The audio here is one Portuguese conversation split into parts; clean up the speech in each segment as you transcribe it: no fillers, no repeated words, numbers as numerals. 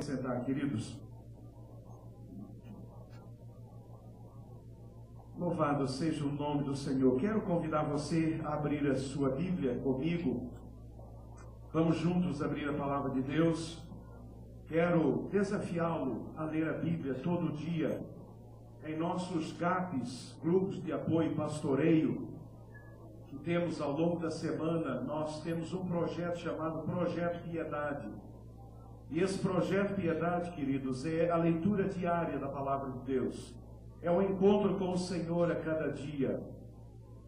Sentar, queridos. Louvado seja o nome do Senhor. Quero convidar você a abrir a sua Bíblia comigo. Vamos juntos abrir a palavra de Deus. Quero desafiá-lo a ler a Bíblia todo dia. Em nossos GAPs, grupos de apoio e pastoreio, que temos ao longo da semana, nós temos um projeto chamado Projeto Piedade. E esse projeto Piedade, queridos, é a leitura diária da palavra de Deus. É o encontro com o Senhor a cada dia.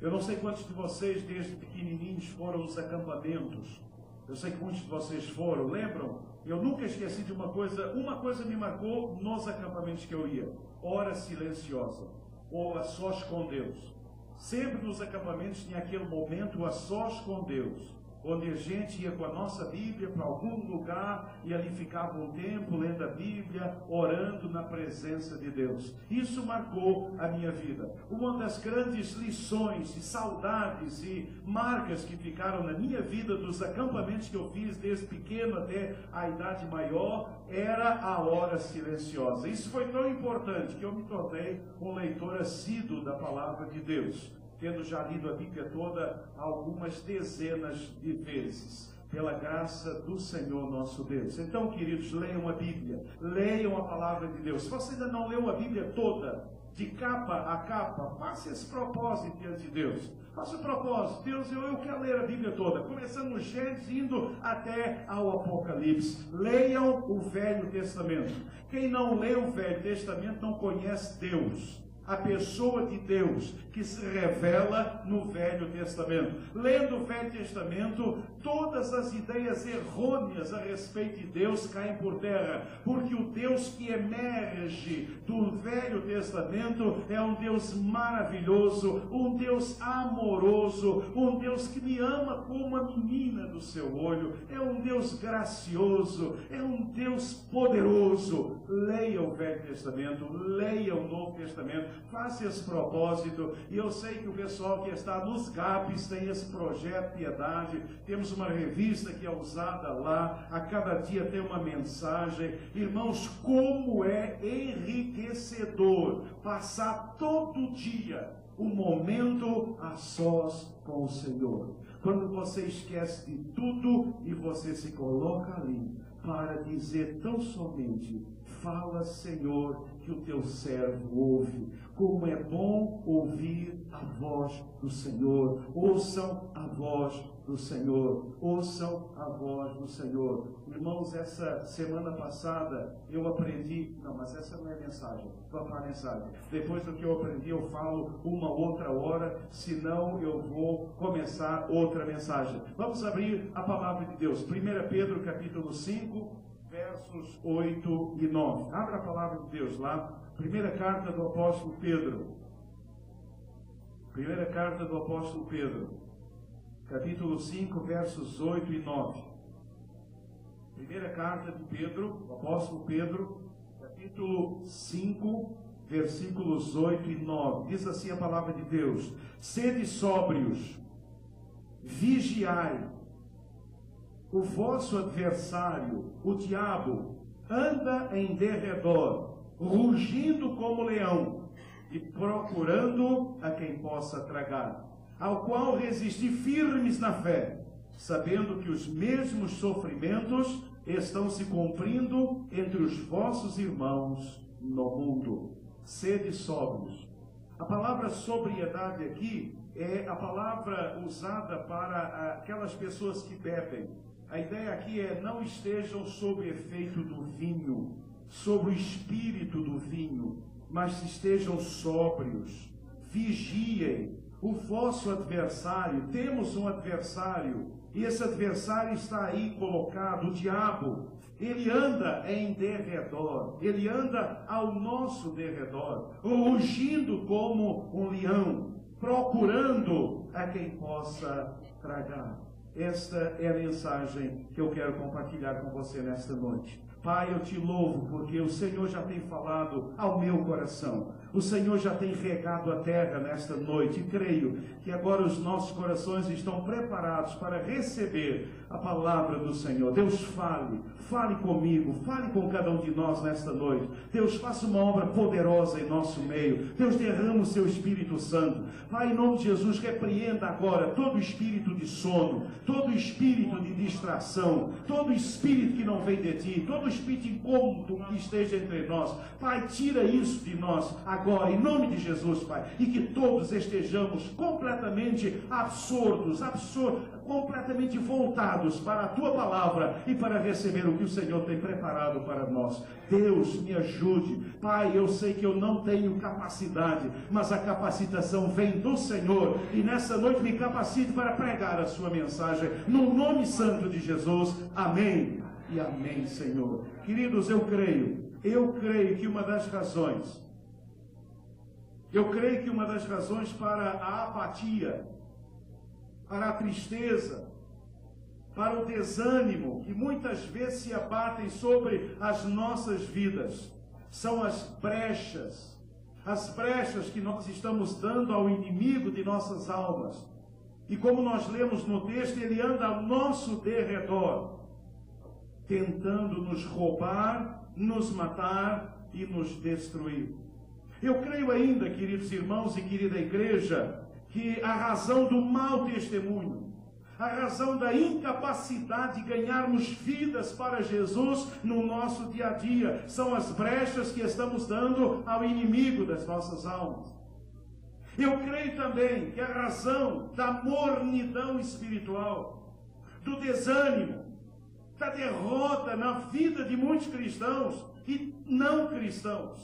Eu não sei quantos de vocês, desde pequenininhos, foram aos acampamentos. Eu sei que muitos de vocês foram. Lembram? Eu nunca esqueci de uma coisa me marcou nos acampamentos que eu ia. Hora silenciosa, ou a sós com Deus. Sempre nos acampamentos tinha aquele momento a sós com Deus, onde a gente ia com a nossa Bíblia para algum lugar e ali ficava um tempo lendo a Bíblia, orando na presença de Deus. Isso marcou a minha vida. Uma das grandes lições e saudades e marcas que ficaram na minha vida dos acampamentos que eu fiz desde pequeno até a idade maior era a hora silenciosa. Isso foi tão importante que eu me tornei um leitor assíduo da palavra de Deus, tendo já lido a Bíblia toda algumas dezenas de vezes, pela graça do Senhor nosso Deus. Então, queridos, leiam a Bíblia, leiam a palavra de Deus. Se você ainda não leu a Bíblia toda, de capa a capa, faça esse propósito diante de Deus. Faça o propósito: Deus, eu quero ler a Bíblia toda, começando no Gênesis, indo até ao Apocalipse. Leiam o Velho Testamento. Quem não lê o Velho Testamento não conhece Deus, a pessoa de Deus que se revela no Velho Testamento. Lendo o Velho Testamento, todas as ideias errôneas a respeito de Deus caem por terra, porque o Deus que emerge do Velho Testamento é um Deus maravilhoso, um Deus amoroso, um Deus que me ama como a menina do seu olho, é um Deus gracioso, é um Deus poderoso. Leia o Velho Testamento, leia o Novo Testamento, faça esse propósito. E eu sei que o pessoal que está nos GAPs tem esse projeto Piedade. Temos uma revista que é usada lá, a cada dia tem uma mensagem. Irmãos, como é enriquecedor passar todo dia um momento a sós com o Senhor. Quando você esquece de tudo e você se coloca ali para dizer tão somente: fala, Senhor, que o teu servo ouve. Como é bom ouvir a voz do Senhor. Ouçam a voz do Senhor. Ouçam a voz do Senhor. Irmãos, essa semana passada eu aprendi... Não, mas essa não é a mensagem. Vamos para a mensagem. Depois do que eu aprendi, eu falo uma outra hora, senão eu vou começar outra mensagem. Vamos abrir a palavra de Deus. 1 Pedro capítulo 5, versos 8 e 9. Abra a palavra de Deus lá. Primeira carta do apóstolo Pedro. Primeira carta do apóstolo Pedro, capítulo 5, versos 8 e 9. Primeira carta de Pedro, o apóstolo Pedro, capítulo 5, versículos 8 e 9. Diz assim a palavra de Deus: sede sóbrios, vigiai. O vosso adversário, o diabo, anda em derredor, rugindo como leão, e procurando a quem possa tragar, ao qual resisti firmes na fé, sabendo que os mesmos sofrimentos estão se cumprindo entre os vossos irmãos no mundo. Sede sóbrios. A palavra sobriedade aqui é a palavra usada para aquelas pessoas que bebem. A ideia aqui é: não estejam sob o efeito do vinho, sob o espírito do vinho, mas estejam sóbrios, vigiem. O vosso adversário, temos um adversário, e esse adversário está aí colocado, o diabo. Ele anda em derredor, ele anda ao nosso derredor, rugindo como um leão, procurando a quem possa tragar. Esta é a mensagem que eu quero compartilhar com você nesta noite. Pai, eu te louvo porque o Senhor já tem falado ao meu coração. O Senhor já tem regado a terra nesta noite. E creio que agora os nossos corações estão preparados para receber a palavra do Senhor. Deus, fale comigo, fale com cada um de nós nesta noite. Deus, faça uma obra poderosa em nosso meio. Deus, derrama o seu Espírito Santo. Pai, em nome de Jesus, repreenda agora todo espírito de sono, todo espírito de distração, todo espírito que não vem de ti, todo espírito incômodo que esteja entre nós. Pai, tira isso de nós agora, em nome de Jesus, Pai, e que todos estejamos completamente absortos, completamente voltados para a Tua palavra e para receber o que o Senhor tem preparado para nós. Deus, me ajude. Pai, eu sei que eu não tenho capacidade, mas a capacitação vem do Senhor, e nessa noite me capacite para pregar a Sua mensagem, no nome santo de Jesus. Amém e amém, Senhor. Queridos, eu creio que uma das razões para a apatia, para a tristeza, para o desânimo que muitas vezes se abatem sobre as nossas vidas, são as brechas que nós estamos dando ao inimigo de nossas almas. E como nós lemos no texto, ele anda ao nosso derredor, tentando nos roubar, nos matar e nos destruir. Eu creio ainda, queridos irmãos e querida igreja, que a razão do mau testemunho, a razão da incapacidade de ganharmos vidas para Jesus no nosso dia a dia, são as brechas que estamos dando ao inimigo das nossas almas. Eu creio também que a razão da mornidão espiritual, do desânimo, da derrota na vida de muitos cristãos e não cristãos,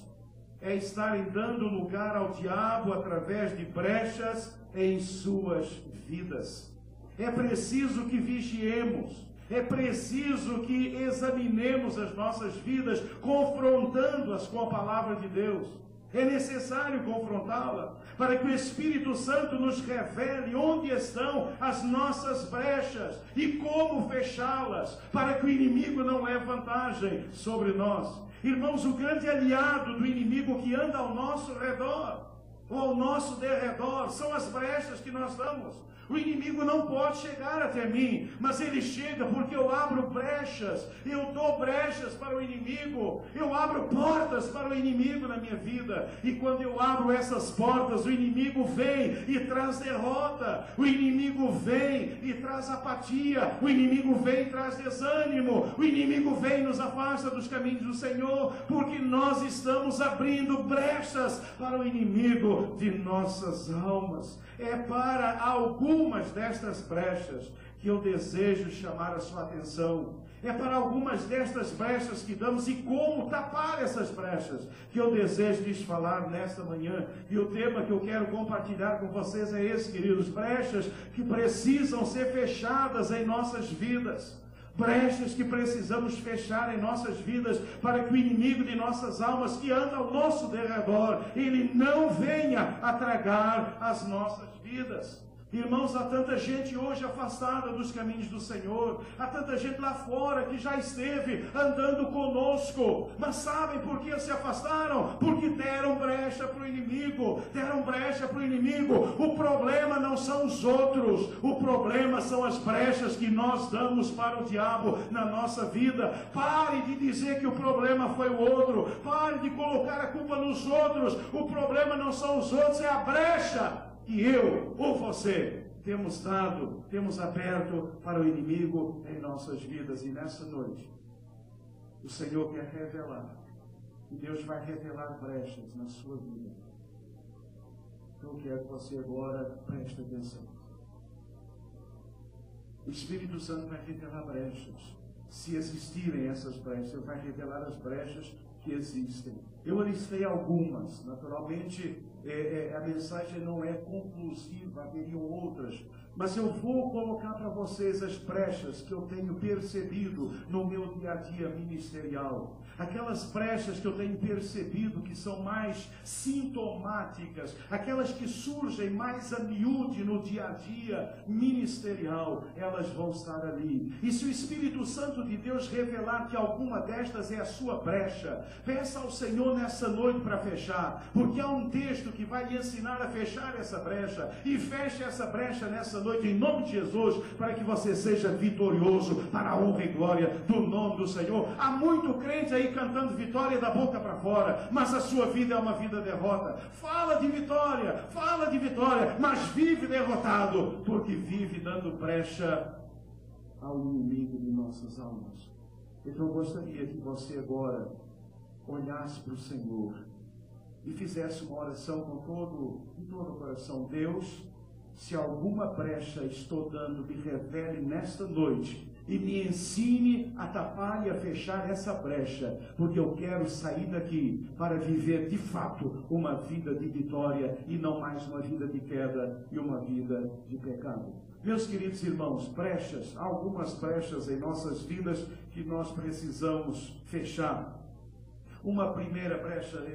é estarem dando lugar ao diabo através de brechas em suas vidas. É preciso que vigiemos, é preciso que examinemos as nossas vidas, confrontando-as com a palavra de Deus. É necessário confrontá-la, para que o Espírito Santo nos revele onde estão as nossas brechas e como fechá-las, para que o inimigo não leve vantagem sobre nós. Irmãos, o grande aliado do inimigo que anda ao nosso redor, ou ao nosso derredor, são as brechas que nós damos. O inimigo não pode chegar até mim, mas ele chega porque eu abro brechas, eu dou brechas para o inimigo, eu abro portas para o inimigo na minha vida, e quando eu abro essas portas, o inimigo vem e traz derrota, o inimigo vem e traz apatia, o inimigo vem e traz desânimo, o inimigo vem e nos afasta dos caminhos do Senhor, porque nós estamos abrindo brechas para o inimigo de nossas almas. É para algumas destas brechas que eu desejo chamar a sua atenção. É para algumas destas brechas que damos e como tapar essas brechas que eu desejo lhes falar nesta manhã. E o tema que eu quero compartilhar com vocês é esse, queridos: brechas que precisam ser fechadas em nossas vidas. Brechas que precisamos fechar em nossas vidas, para que o inimigo de nossas almas, que anda ao nosso derredor, ele não venha a tragar as nossas vidas. Irmãos, há tanta gente hoje afastada dos caminhos do Senhor, há tanta gente lá fora que já esteve andando conosco, mas sabem por que se afastaram? Porque deram brecha para o inimigo, O problema não são os outros, o problema são as brechas que nós damos para o diabo na nossa vida. Pare de dizer que o problema foi o outro, pare de colocar a culpa nos outros. O problema não são os outros, é a brecha que eu ou você temos aberto para o inimigo em nossas vidas. E nessa noite, o Senhor quer revelar, e Deus vai revelar brechas na sua vida. Então eu quero que você agora preste atenção. O Espírito Santo vai revelar brechas. Se existirem essas brechas, Ele vai revelar as brechas que existem. Eu listei algumas, naturalmente a mensagem não é conclusiva, haveriam outras Mas eu vou colocar para vocês as brechas que eu tenho percebido no meu dia a dia ministerial. Aquelas brechas que eu tenho percebido que são mais sintomáticas, aquelas que surgem mais a miúde no dia a dia ministerial, elas vão estar ali. E se o Espírito Santo de Deus revelar que alguma destas é a sua brecha, peça ao Senhor nessa noite para fechar, porque há um texto que vai lhe ensinar a fechar essa brecha, e feche essa brecha nessa noite em nome de Jesus, para que você seja vitorioso para a honra e glória do nome do Senhor. Há muito crente aí cantando vitória da boca para fora, mas a sua vida é uma vida derrota. Fala de vitória, mas vive derrotado, porque vive dando brecha ao inimigo de nossas almas. Então eu gostaria que você agora olhasse para o Senhor e fizesse uma oração com todo o coração. Deus, se alguma brecha estou dando, me revele nesta noite e me ensine a tapar e a fechar essa brecha, porque eu quero sair daqui para viver de fato uma vida de vitória e não mais uma vida de queda e uma vida de pecado. Meus queridos irmãos, brechas, há algumas brechas em nossas vidas que nós precisamos fechar. Uma primeira brecha,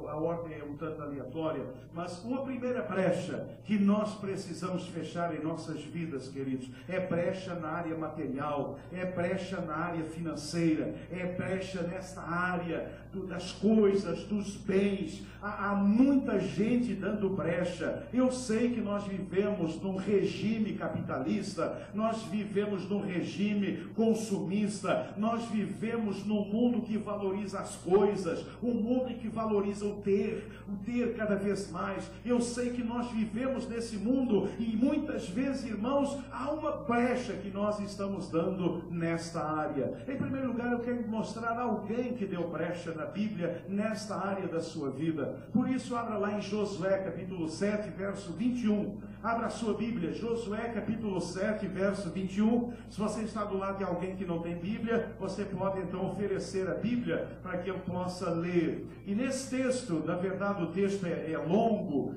a ordem é um tanto aleatória, mas uma primeira brecha que nós precisamos fechar em nossas vidas, queridos, é brecha na área material, é brecha na área financeira, é brecha nessa área das coisas, dos bens. Há muita gente dando brecha. Eu sei que nós vivemos num regime capitalista, nós vivemos num regime consumista, nós vivemos num mundo que valoriza as coisas, um mundo que valoriza o ter cada vez mais. Eu sei que nós vivemos nesse mundo e muitas vezes, irmãos, há uma brecha que nós estamos dando nesta área. Em primeiro lugar, eu quero mostrar alguém que deu brecha na Bíblia nesta área da sua vida. Por isso, abra lá em Josué capítulo 7, verso 21. Abra a sua Bíblia, Josué capítulo 7, verso 21. Se você está do lado de alguém que não tem Bíblia, você pode então oferecer a Bíblia para que eu possa ler. E nesse texto, na verdade o texto é longo,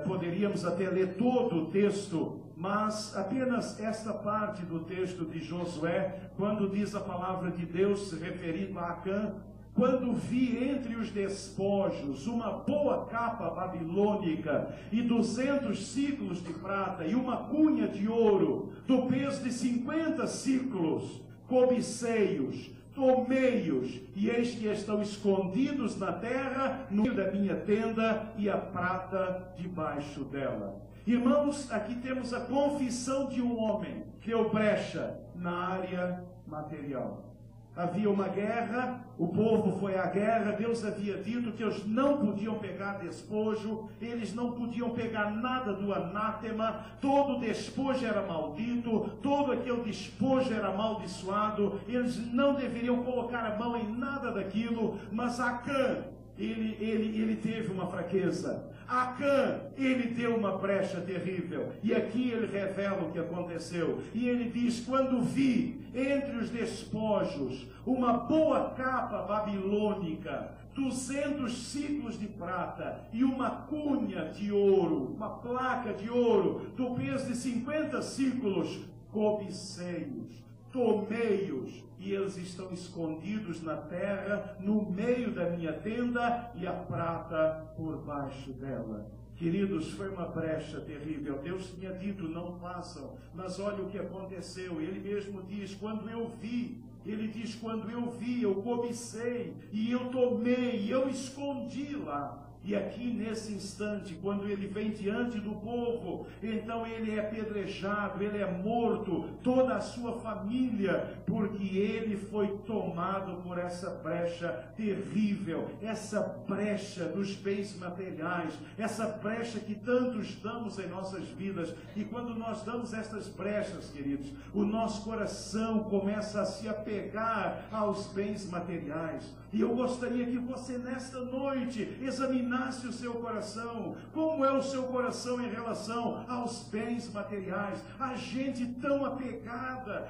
poderíamos até ler todo o texto, mas apenas esta parte do texto de Josué, quando diz a palavra de Deus se referindo a Acã: quando vi entre os despojos uma boa capa babilônica e 200 ciclos de prata e uma cunha de ouro do peso de 50 ciclos, cobicei-os, tomei-os, e eis que estão escondidos na terra, no meio da minha tenda, e a prata debaixo dela. Irmãos, aqui temos a confissão de um homem que deu brecha na área material. Havia uma guerra, o povo foi à guerra, Deus havia dito que eles não podiam pegar despojo, eles não podiam pegar nada do anátema, todo despojo era maldito, todo aquele despojo era amaldiçoado, eles não deveriam colocar a mão em nada daquilo, mas Acã, ele teve uma fraqueza. Acã, ele deu uma brecha terrível. E aqui ele revela o que aconteceu. E ele diz: quando vi entre os despojos uma boa capa babilônica, 200 ciclos de prata e uma cunha de ouro, uma placa de ouro do peso de 50 ciclos, cobicei-os, tomei-os, e eles estão escondidos na terra, no meio da minha tenda, e a prata por baixo dela. Queridos, foi uma brecha terrível. Deus tinha dito: não façam, mas olha o que aconteceu. Ele mesmo diz: quando eu vi, ele diz: quando eu vi, eu cobicei, e eu tomei, e eu escondi lá. E aqui nesse instante, quando ele vem diante do povo, então ele é apedrejado, ele é morto, toda a sua família, porque ele foi tomado por essa brecha terrível, essa brecha dos bens materiais, essa brecha que tantos damos em nossas vidas. E quando nós damos estas brechas, queridos, o nosso coração começa a se apegar aos bens materiais. E eu gostaria que você nesta noite examinasse o seu coração. Como é o seu coração em relação aos bens materiais? A gente tão apegada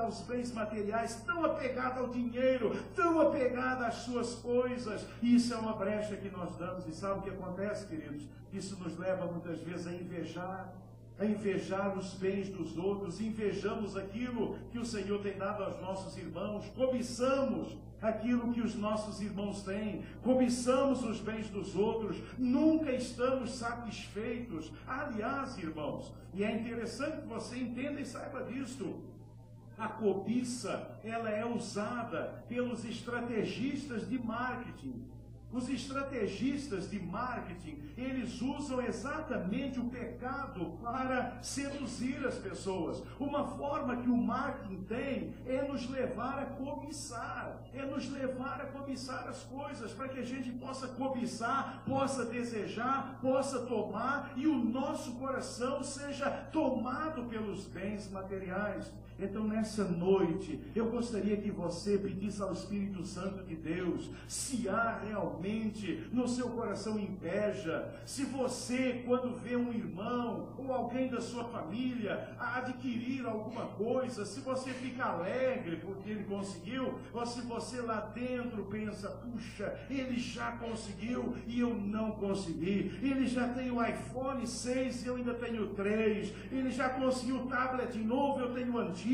aos bens materiais, tão apegada ao dinheiro, tão apegada às suas coisas. E isso é uma brecha que nós damos. E sabe o que acontece, queridos? Isso nos leva muitas vezes a invejar. a invejar os bens dos outros, invejamos aquilo que o Senhor tem dado aos nossos irmãos, cobiçamos aquilo que os nossos irmãos têm, cobiçamos os bens dos outros, nunca estamos satisfeitos. Aliás, irmãos, e é interessante que você entenda e saiba disso, a cobiça, ela é usada pelos estrategistas de marketing. Os estrategistas de marketing, eles usam exatamente o pecado para seduzir as pessoas. Uma forma que o marketing tem é nos levar a cobiçar, as coisas, para que a gente possa cobiçar, possa desejar, possa tomar, e o nosso coração seja tomado pelos bens materiais. Então, nessa noite, eu gostaria que você pedisse ao Espírito Santo de Deus, se há realmente no seu coração inveja, se você, quando vê um irmão ou alguém da sua família adquirir alguma coisa, se você fica alegre porque ele conseguiu, ou se você lá dentro pensa, puxa, ele já conseguiu e eu não consegui, ele já tem o iPhone 6 e eu ainda tenho 3, ele já conseguiu o tablet novo, eu tenho o antigo,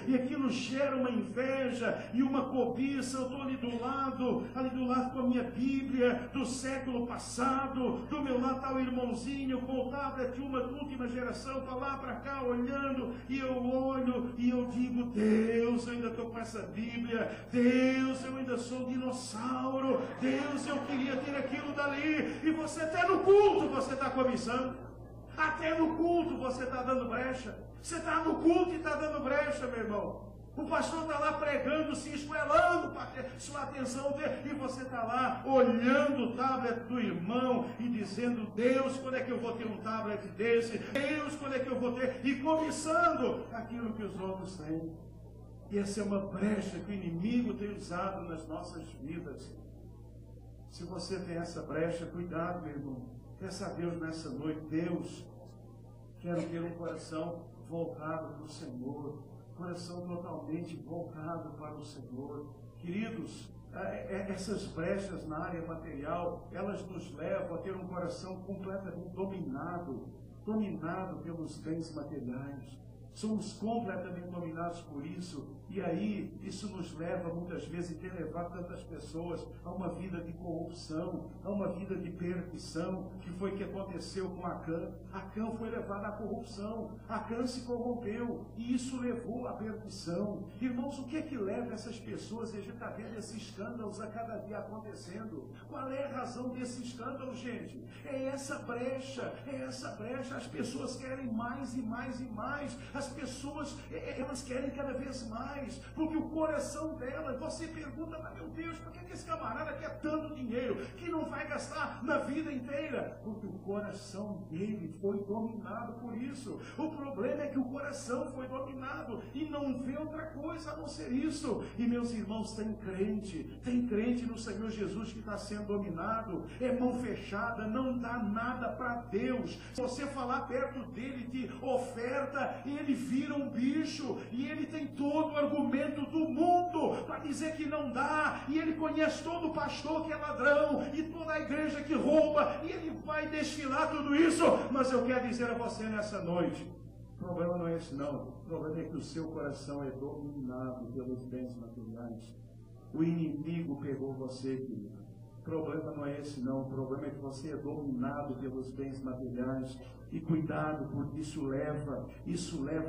e aquilo gera uma inveja e uma cobiça. Eu estou ali do lado com a minha Bíblia do século passado, do meu lado está o irmãozinho com o tablet, uma última geração, para lá, para cá, olhando, e eu olho e eu digo, Deus, eu ainda estou com essa Bíblia, Deus, eu ainda sou um dinossauro, Deus, eu queria ter aquilo dali, e você até no culto você está cobiçando, até no culto você está dando brecha. Você está no culto e está dando brecha, meu irmão. O pastor está lá pregando, se esgoelando para ter sua atenção dele, e você está lá olhando o tablet do irmão e dizendo, Deus, quando é que eu vou ter um tablet desse? Deus, quando é que eu vou ter? E cobiçando aquilo que os outros têm. E essa é uma brecha que o inimigo tem usado nas nossas vidas. Se você tem essa brecha, cuidado, meu irmão. Peça a Deus nessa noite, Deus, quero ter um coração voltado para o Senhor, coração totalmente voltado para o Senhor. Queridos, essas brechas na área material, elas nos levam a ter um coração completamente dominado pelos bens materiais. Somos completamente dominados por isso, e aí isso nos leva muitas vezes, e tem levado tantas pessoas a uma vida de corrupção, a uma vida de perdição, que foi o que aconteceu com Acã. Acã foi levado à corrupção, Acã se corrompeu, e isso levou à perdição. Irmãos, o que é que leva essas pessoas? E a gente está vendo esses escândalos a cada dia acontecendo. Qual é a razão desse escândalo, gente? É essa brecha, as pessoas querem mais e mais e mais. As pessoas, elas querem cada vez mais, porque o coração delas, você pergunta, mas meu Deus, por que esse camarada quer tanto dinheiro, que não vai gastar na vida inteira? Porque o coração dele foi dominado por isso. O problema é que o coração foi dominado e não vê outra coisa a não ser isso. E meus irmãos, tem crente no Senhor Jesus que está sendo dominado, é mão fechada, não dá nada para Deus. Se você falar perto dele de oferta, ele vira um bicho, e ele tem todo o argumento do mundo para dizer que não dá, e ele conhece todo o pastor que é ladrão, e toda a igreja que rouba, e ele vai desfilar tudo isso. Mas eu quero dizer a você nessa noite, o problema não é esse não, o problema é que o seu coração é dominado pelos bens materiais. O inimigo pegou você, querido. O problema não é esse não, o problema é que você é dominado pelos bens materiais. E cuidado, porque isso leva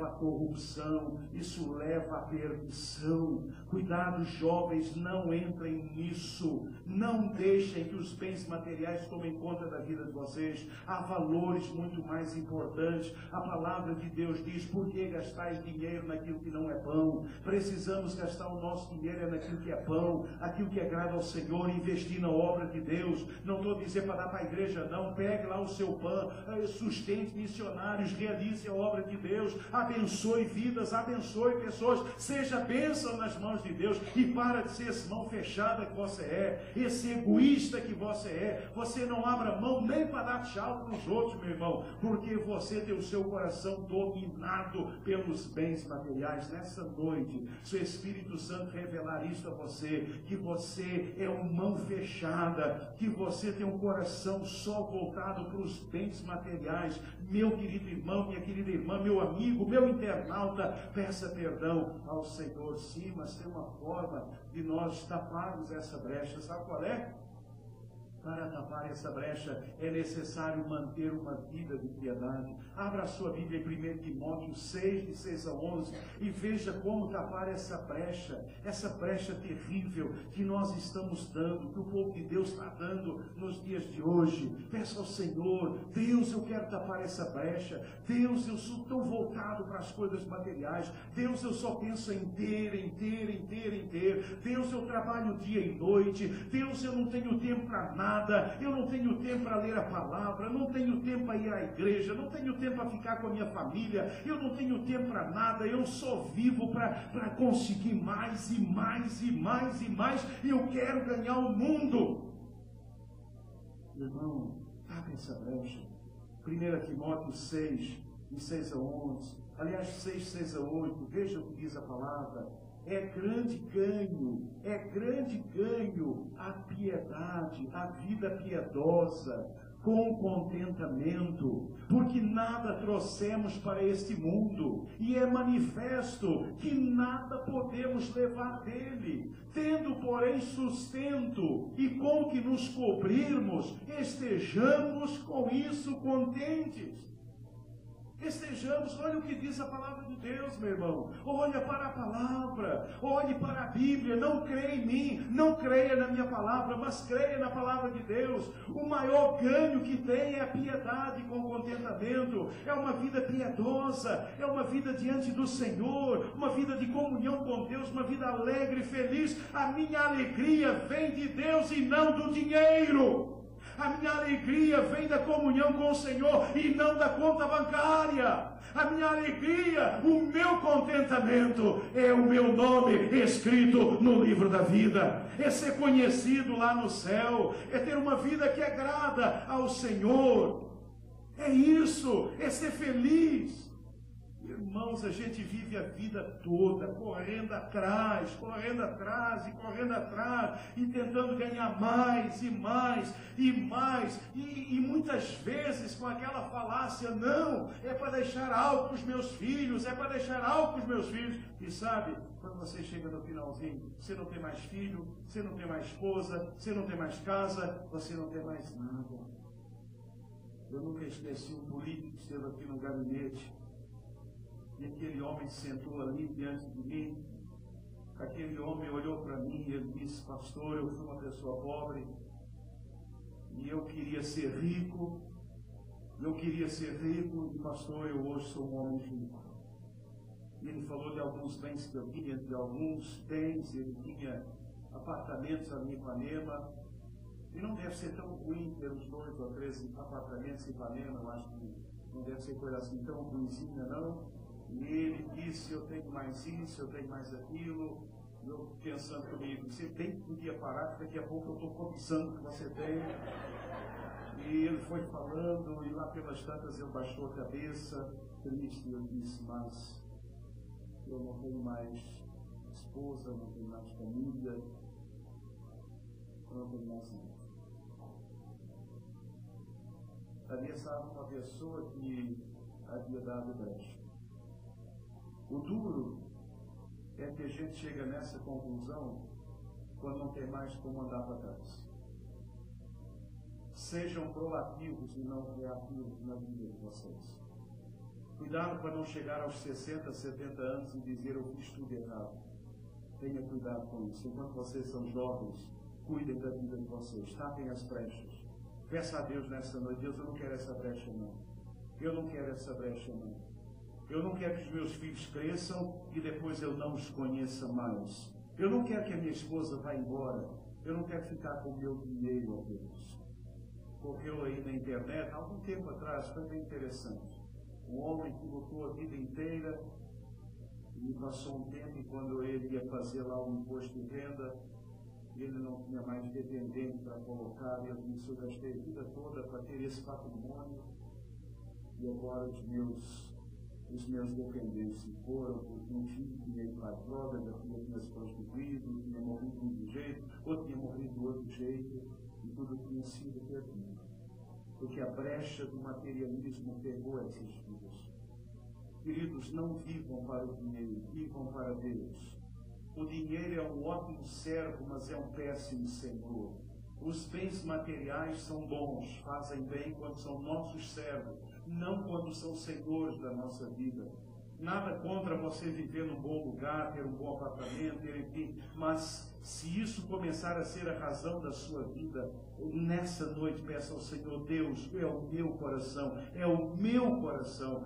à corrupção, isso leva à perdição. Cuidado, jovens, não entrem nisso. Não deixem que os bens materiais tomem conta da vida de vocês. Há valores muito mais importantes. A palavra de Deus diz, por que gastais dinheiro naquilo que não é pão? Precisamos gastar o nosso dinheiro naquilo que é pão, aquilo que agrada ao Senhor, investir na obra de Deus. Não estou dizendo para dar para a igreja, não. Pegue lá o seu pão, sustente missionários, realize a obra de Deus, abençoe vidas, abençoe pessoas, seja bênção nas mãos de Deus, e para de ser esse mão fechada que você é, esse egoísta que você é. Você não abra mão nem para dar tchau para os outros, meu irmão, porque você tem o seu coração dominado pelos bens materiais. Nessa noite, se o Espírito Santo revelar isto a você, que você é uma mão fechada, que você tem um coração só voltado para os bens materiais, faz. Meu querido irmão, minha querida irmã, meu amigo, meu internauta, peça perdão ao Senhor. Sim, mas tem uma forma de nós taparmos essa brecha. Sabe qual é? Para tapar essa brecha é necessário manter uma vida de piedade. Abra a sua Bíblia em 1 Timóteo 6, de 6 a 11, e veja como tapar essa brecha terrível que nós estamos dando, que o povo de Deus está dando nos dias de hoje. Peça ao Senhor: Deus, eu quero tapar essa brecha. Deus, eu sou tão voltado para as coisas materiais. Deus, eu só penso em ter. Deus, eu trabalho dia e noite. Deus, eu não tenho tempo para nada. Eu não tenho tempo para ler a palavra, não tenho tempo para ir à igreja, não tenho tempo para ficar com a minha família, eu não tenho tempo para nada, eu só vivo para conseguir mais e mais e mais e mais, e eu quero ganhar o mundo. Irmão, tape essa brecha. 1 Timóteo 6, de 6 a 11, aliás 6 a 8, veja o que diz a palavra. É grande ganho a piedade, a vida piedosa, com contentamento, porque nada trouxemos para este mundo, e é manifesto que nada podemos levar dele. Tendo, porém, sustento e com que nos cobrirmos, estejamos com isso contentes. Estejamos, olha o que diz a palavra de Deus, meu irmão. Olha para a palavra, olhe para a Bíblia. Não creia em mim, não creia na minha palavra, mas creia na palavra de Deus. O maior ganho que tem é a piedade com contentamento. É uma vida piedosa, é uma vida diante do Senhor, uma vida de comunhão com Deus, uma vida alegre e feliz. A minha alegria vem de Deus e não do dinheiro. A minha alegria vem da comunhão com o Senhor e não da conta bancária. A minha alegria, o meu contentamento é o meu nome escrito no livro da vida. É ser conhecido lá no céu. É ter uma vida que agrada ao Senhor. É isso, é ser feliz. Irmãos, a gente vive a vida toda correndo atrás, e tentando ganhar mais e mais e mais, e muitas vezes com aquela falácia: não, é para deixar algo para os meus filhos, e sabe, quando você chega no finalzinho, você não tem mais filho, você não tem mais esposa, você não tem mais casa, você não tem mais nada. Eu nunca esqueci um político que esteve aqui no gabinete. E aquele homem sentou ali diante de mim. Aquele homem olhou para mim e ele disse: pastor, eu fui uma pessoa pobre e eu queria ser rico. E pastor, eu hoje sou um homem rico. E ele falou de alguns bens que eu tinha, ele tinha apartamentos ali em Ipanema. E não deve ser tão ruim ter uns 2 ou 3 apartamentos em Ipanema, eu acho que não deve ser coisa assim tão ruimzinha, não. E ele disse: eu tenho mais isso, eu tenho mais aquilo. Eu pensando comigo: você bem que podia parar, que daqui a pouco eu estou cobiçando o que você tem. E ele foi falando, e lá pelas tantas ele baixou a cabeça, triste. Eu disse: mas eu não tenho mais esposa, não tenho mais família, não tenho mais nada. Ali estava uma pessoa que havia dado brecha. O duro é que a gente chega nessa conclusão quando não tem mais como andar para trás. Sejam proativos e não reativos na vida de vocês. Cuidado para não chegar aos 60, 70 anos e dizer: eu fiz tudo errado. Tenha cuidado com isso. Enquanto vocês são jovens, cuidem da vida de vocês. Tapem as brechas. Peça a Deus nessa noite: Deus, eu não quero essa brecha não. Eu não quero essa brecha não. Eu não quero que os meus filhos cresçam e depois eu não os conheça mais. Eu não quero que a minha esposa vá embora. Eu não quero ficar com o meu dinheiro, ó Deus. Correu aí na internet, há algum tempo atrás, foi bem interessante. Um homem que lutou a vida inteira e passou um tempo, e quando ele ia fazer lá o imposto de renda, ele não tinha mais dependente para colocar. E ele disse: eu gastei a vida toda para ter esse patrimônio e agora os meus dependentes se foram, porque um filho tinha ido para a droga, a filha tinha se prostituído, tinha morrido de um jeito, outro tinha morrido do outro jeito, e tudo tinha sido perdido. porque a brecha do materialismo pegou essas vidas. Queridos, não vivam para o dinheiro, vivam para Deus. O dinheiro é um ótimo servo, mas é um péssimo senhor. Os bens materiais são bons, fazem bem quando são nossos servos, não quando são senhores da nossa vida. Nada contra você viver num bom lugar, ter um bom apartamento, enfim, mas se isso começar a ser a razão da sua vida, nessa noite peça ao Senhor: Deus, é o meu coração,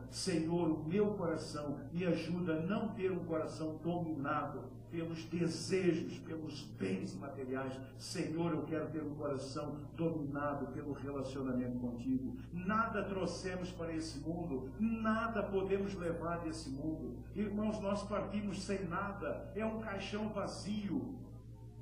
Senhor, o meu coração me ajuda a não ter um coração dominado pelos desejos, pelos bens materiais. Senhor, eu quero ter um coração dominado pelo relacionamento contigo. Nada trouxemos para esse mundo, nada podemos levar desse mundo. Irmãos, nós partimos sem nada, é um caixão vazio.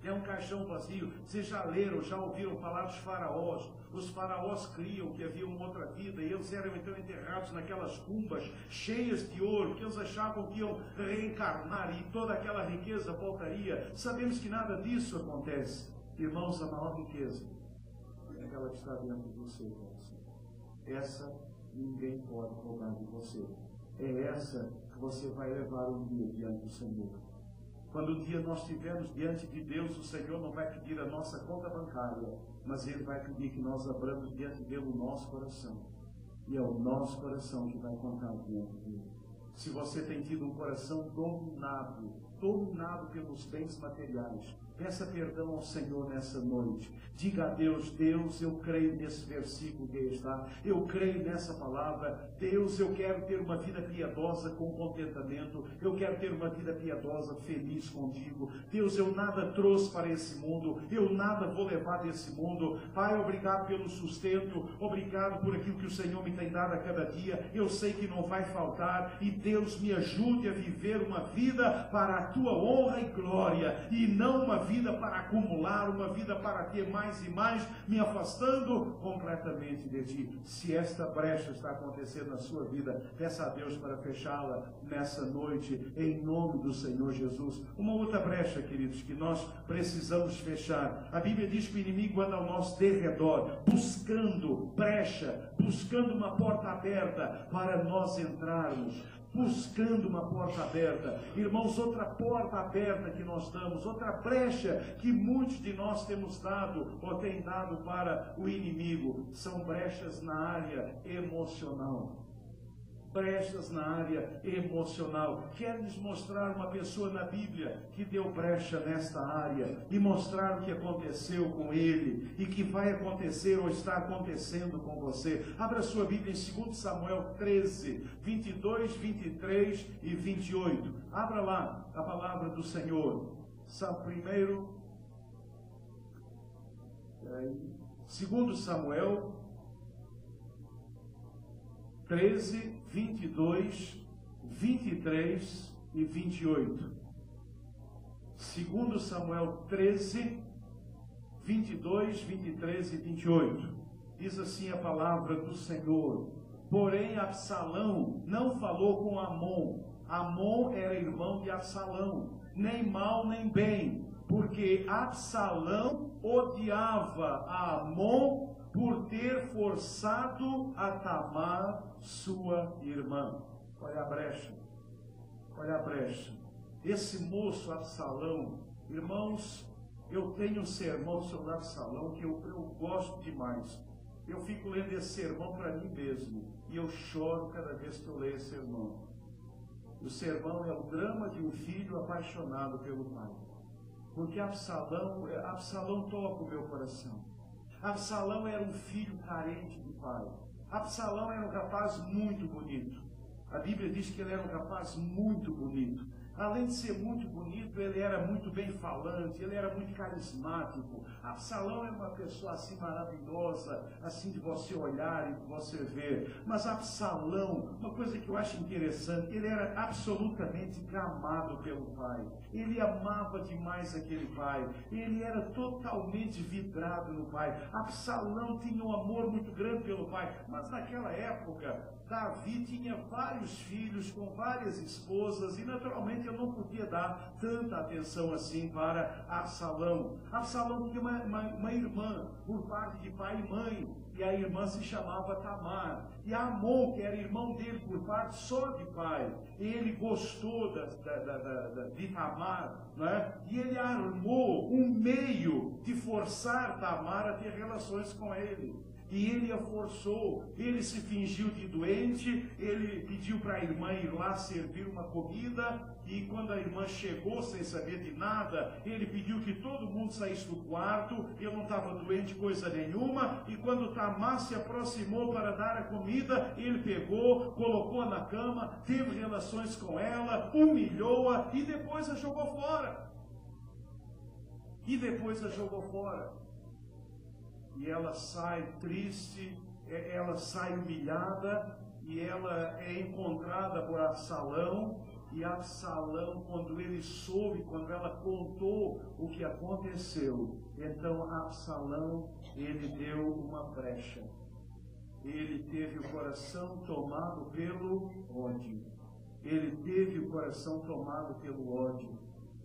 É um caixão vazio. Vocês já leram, já ouviram falar dos faraós? Os faraós criam que havia uma outra vida e eles eram então enterrados naquelas cumbas cheias de ouro, que eles achavam que iam reencarnar e toda aquela riqueza voltaria. Sabemos que nada disso acontece. Irmãos, a maior riqueza é aquela que está dentro de você. Essa ninguém pode roubar de você. É essa que você vai levar um dia diante do Senhor. Quando um dia nós estivermos diante de Deus, o Senhor não vai pedir a nossa conta bancária, mas Ele vai pedir que nós abramos diante dele o nosso coração. E é o nosso coração que vai contar diante dele. Se você tem tido um coração dominado pelos bens materiais, peça perdão ao Senhor nessa noite. Diga a Deus: Deus, eu creio nesse versículo que está. Eu creio nessa palavra. Deus, eu quero ter uma vida piedosa com contentamento. Eu quero ter uma vida piedosa, feliz contigo. Deus, eu nada trouxe para esse mundo. Eu nada vou levar desse mundo. Pai, obrigado pelo sustento. Obrigado por aquilo que o Senhor me tem dado a cada dia. Eu sei que não vai faltar. E Deus, me ajude a viver uma vida para a tua honra e glória. E não uma vida para acumular, uma vida para ter mais e mais, me afastando completamente de ti. Se esta brecha está acontecendo na sua vida, peça a Deus para fechá-la nessa noite, em nome do Senhor Jesus. Uma outra brecha, queridos, que nós precisamos fechar. A Bíblia diz que o inimigo anda ao nosso derredor, buscando brecha, buscando uma porta aberta para nós entrarmos. Buscando uma porta aberta. Irmãos, outra porta aberta que nós damos, outra brecha que muitos de nós temos dado ou têm dado para o inimigo, são brechas na área emocional. Brechas na área emocional. Quero lhes mostrar uma pessoa na Bíblia que deu brecha nesta área e mostrar o que aconteceu com ele e que vai acontecer ou está acontecendo com você. Abra sua Bíblia em 2 Samuel 13, 22, 23 e 28. Abra lá a palavra do Senhor. Primeiro, 2 Samuel 13, 22, 23 e 28. 2 Samuel 13, 22, 23 e 28. Diz assim a palavra do Senhor: porém Absalão não falou com Amon. Amon era irmão de Absalão, nem mal nem bem, porque Absalão odiava a Amon por ter forçado a Tamar, sua irmã. Olha a brecha. Olha a brecha. Esse moço Absalão, irmãos, eu tenho um sermão sobre Absalão que eu gosto demais. Eu fico lendo esse sermão para mim mesmo e eu choro cada vez que eu leio esse sermão. O sermão é o drama de um filho apaixonado pelo pai. Porque Absalão toca o meu coração. Absalão era um filho carente de pai. Absalão era um rapaz muito bonito. A Bíblia diz que ele era um rapaz muito bonito. Além de ser muito bonito, ele era muito bem falante, ele era muito carismático. Absalão era uma pessoa assim maravilhosa, assim de você olhar e de você ver. Mas Absalão, uma coisa que eu acho interessante, ele era absolutamente amado pelo pai. Ele amava demais aquele pai. Ele era totalmente vidrado no pai. Absalão tinha um amor muito grande pelo pai. Mas naquela época, Davi tinha vários filhos com várias esposas e naturalmente eu não podia dar tanta atenção assim para Absalão. Absalão tinha uma irmã por parte de pai e mãe, e a irmã se chamava Tamar. E Amon, que era irmão dele por parte só de pai, ele gostou de Tamar, né? E ele armou um meio de forçar Tamar a ter relações com ele. E ele a forçou, ele se fingiu de doente, ele pediu para a irmã ir lá servir uma comida, e quando a irmã chegou sem saber de nada, ele pediu que todo mundo saísse do quarto, eu não estava doente coisa nenhuma, e quando Tamar se aproximou para dar a comida, ele pegou, colocou-a na cama, teve relações com ela, humilhou-a, e depois a jogou fora. E ela sai triste, ela sai humilhada, e ela é encontrada por Absalão, e Absalão, quando ele soube, quando ela contou o que aconteceu, então Absalão, ele deu uma brecha. Ele teve o coração tomado pelo ódio.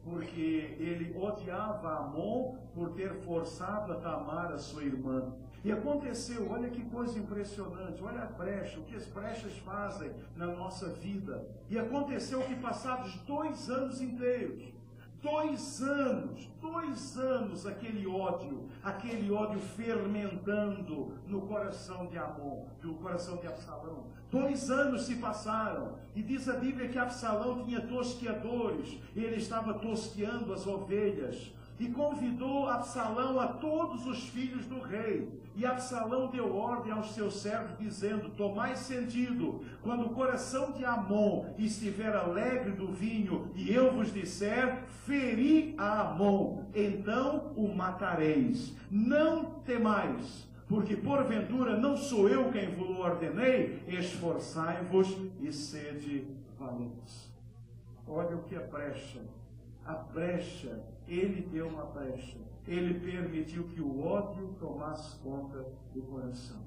Porque ele odiava Amon por ter forçado a Tamar, a sua irmã. E aconteceu, olha que coisa impressionante, olha a brecha, o que as brechas fazem na nossa vida. E aconteceu que passados 2 anos inteiros, 2 anos, aquele ódio fermentando no coração de Amon, no coração de Absalão. 2 anos se passaram, e diz a Bíblia que Absalão tinha tosqueadores, ele estava tosqueando as ovelhas, e convidou Absalão a todos os filhos do rei. E Absalão deu ordem aos seus servos, dizendo: tomai sentido, quando o coração de Amon estiver alegre do vinho, e eu vos disser, feri a Amon, então o matareis. Não temais, porque porventura não sou eu quem vos ordenei, esforçai-vos e sede valentes. Olha o que é brecha. A brecha, ele deu uma brecha. Ele permitiu que o ódio tomasse conta do coração.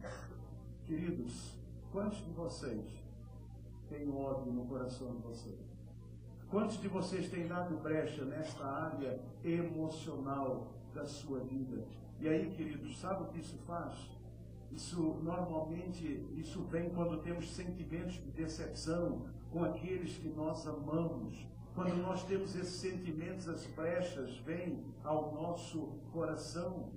Queridos, quantos de vocês têm ódio no coração de vocês? Quantos de vocês têm dado brecha nesta área emocional da sua vida? E aí, queridos, sabe o que isso faz? Isso vem quando temos sentimentos de decepção com aqueles que nós amamos. Quando nós temos esses sentimentos, as brechas vêm ao nosso coração.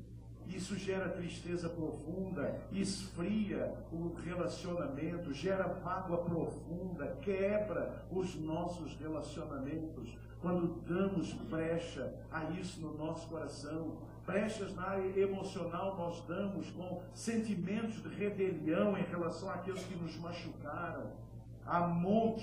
Isso gera tristeza profunda, esfria o relacionamento, gera mágoa profunda, quebra os nossos relacionamentos. Quando damos brecha a isso no nosso coração, brechas na área emocional nós damos com sentimentos de rebelião em relação àqueles que nos machucaram. Amon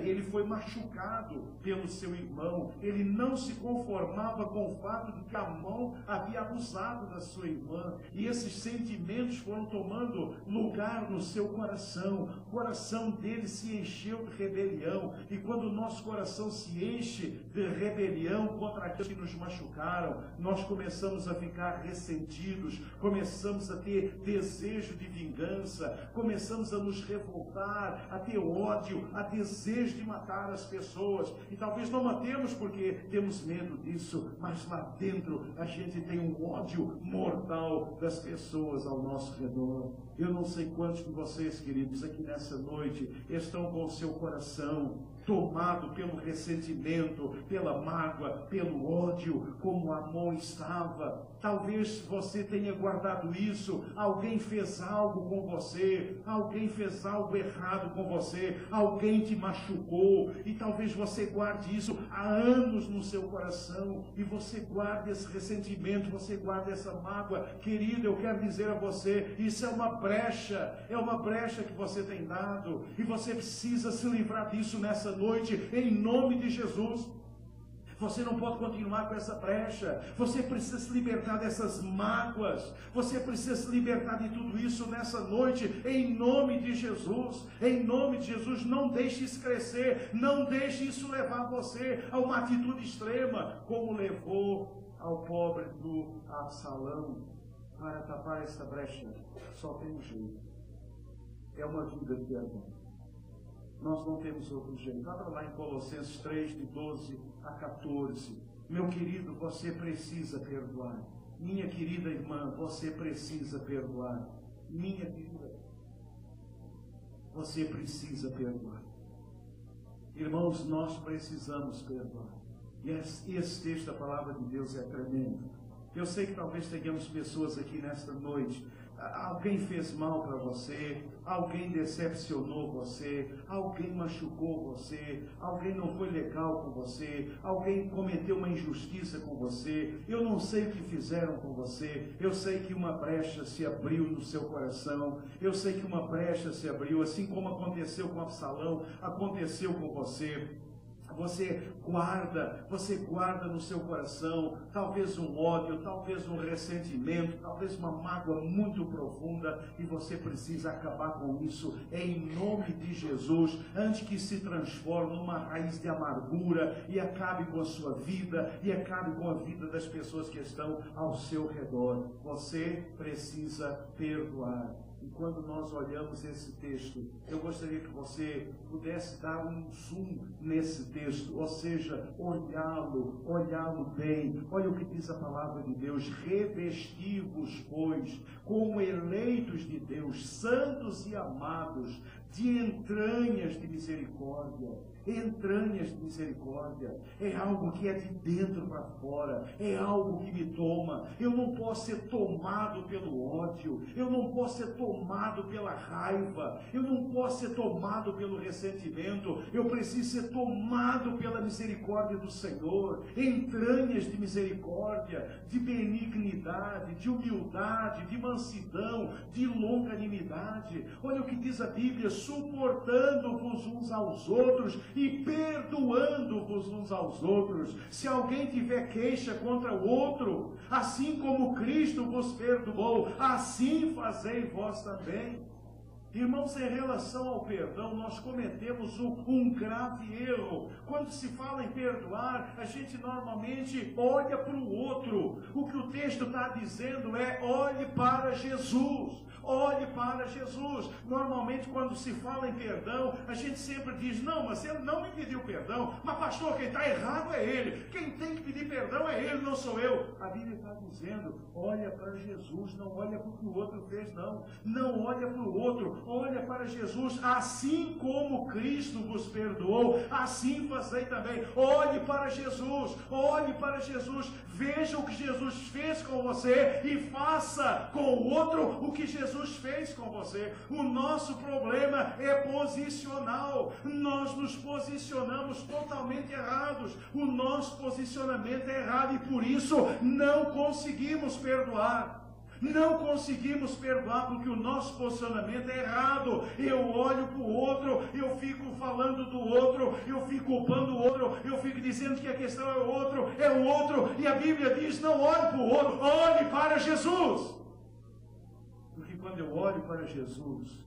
ele foi machucado pelo seu irmão, ele não se conformava com o fato de que Amon havia abusado da sua irmã, e esses sentimentos foram tomando lugar no seu coração. O coração dele se encheu de rebelião, e quando o nosso coração se enche de rebelião contra aqueles que nos machucaram, nós começamos a ficar ressentidos, começamos a ter desejo de vingança, começamos a nos revoltar, a ter ódio, a desejo de matar as pessoas. E talvez não matemos porque temos medo disso, mas lá dentro a gente tem um ódio mortal das pessoas ao nosso redor. Eu não sei quantos de vocês, queridos, aqui nessa noite estão com o seu coração tomado pelo ressentimento, pela mágoa, pelo ódio, como Amon estava. Talvez você tenha guardado isso, alguém fez algo com você, alguém fez algo errado com você, alguém te machucou, e talvez você guarde isso há anos no seu coração, e você guarda esse ressentimento, você guarda essa mágoa. Querido, eu quero dizer a você, isso é uma brecha que você tem dado, e você precisa se livrar disso nessa noite, em nome de Jesus. Você não pode continuar com essa brecha. Você precisa se libertar dessas mágoas. Você precisa se libertar de tudo isso nessa noite, em nome de Jesus. Em nome de Jesus, não deixe isso crescer. Não deixe isso levar você a uma atitude extrema, como levou ao pobre do Absalão. Para tapar essa brecha, só tem um jeito. É uma vida de perdão. Nós não temos outro jeito. Abra lá em Colossenses 3, de 12 a 14. Meu querido, você precisa perdoar. Minha querida irmã, você precisa perdoar. Minha querida, você precisa perdoar. Irmãos, nós precisamos perdoar. E esse texto da palavra de Deus é tremendo. Eu sei que talvez tenhamos pessoas aqui nesta noite. Alguém fez mal para você, alguém decepcionou você, alguém machucou você, alguém não foi legal com você, alguém cometeu uma injustiça com você. Eu não sei o que fizeram com você, eu sei que uma brecha se abriu no seu coração, eu sei que uma brecha se abriu, assim como aconteceu com Absalão, aconteceu com você. Você guarda no seu coração, talvez um ódio, talvez um ressentimento, talvez uma mágoa muito profunda, e você precisa acabar com isso em nome de Jesus, antes que se transforme numa raiz de amargura e acabe com a sua vida e acabe com a vida das pessoas que estão ao seu redor. Você precisa perdoar. E quando nós olhamos esse texto, eu gostaria que você pudesse dar um zoom nesse texto, ou seja, olhá-lo bem. Olha o que diz a palavra de Deus: revesti-vos, pois, como eleitos de Deus, santos e amados, de entranhas de misericórdia. Entranhas de misericórdia é algo que é de dentro para fora, é algo que me toma. Eu não posso ser tomado pelo ódio, eu não posso ser tomado pela raiva, eu não posso ser tomado pelo ressentimento, eu preciso ser tomado pela misericórdia do Senhor. Entranhas de misericórdia, de benignidade, de humildade, de mansidão, de longanimidade. Olha o que diz a Bíblia: suportando-vos uns aos outros e perdoando-vos uns aos outros. Se alguém tiver queixa contra o outro, assim como Cristo vos perdoou, assim fazei vós também. Irmãos, em relação ao perdão, nós cometemos um grave erro. Quando se fala em perdoar, a gente normalmente olha para o outro. O que o texto está dizendo é: olhe para Jesus. Olhe para Jesus. Normalmente, quando se fala em perdão, a gente sempre diz: não, mas ele não me pediu perdão. Mas pastor, quem está errado é ele. Quem tem que pedir perdão é ele, não sou eu. A Bíblia está dizendo: olha para Jesus, não olha para o que o outro fez, não. Não olha para o outro, olha para Jesus. Assim como Cristo vos perdoou, assim fazei também. Olhe para Jesus, olhe para Jesus. Veja o que Jesus fez com você e faça com o outro o que Jesus fez com você. O nosso problema é posicional. Nós nos posicionamos totalmente errados. O nosso posicionamento é errado e por isso não conseguimos perdoar. Não conseguimos perdoar porque o nosso posicionamento é errado. Eu olho para o outro, eu fico falando do outro, eu fico culpando o outro, eu fico dizendo que a questão é o outro, e a Bíblia diz: não olhe para o outro, olhe para Jesus. Porque quando eu olho para Jesus,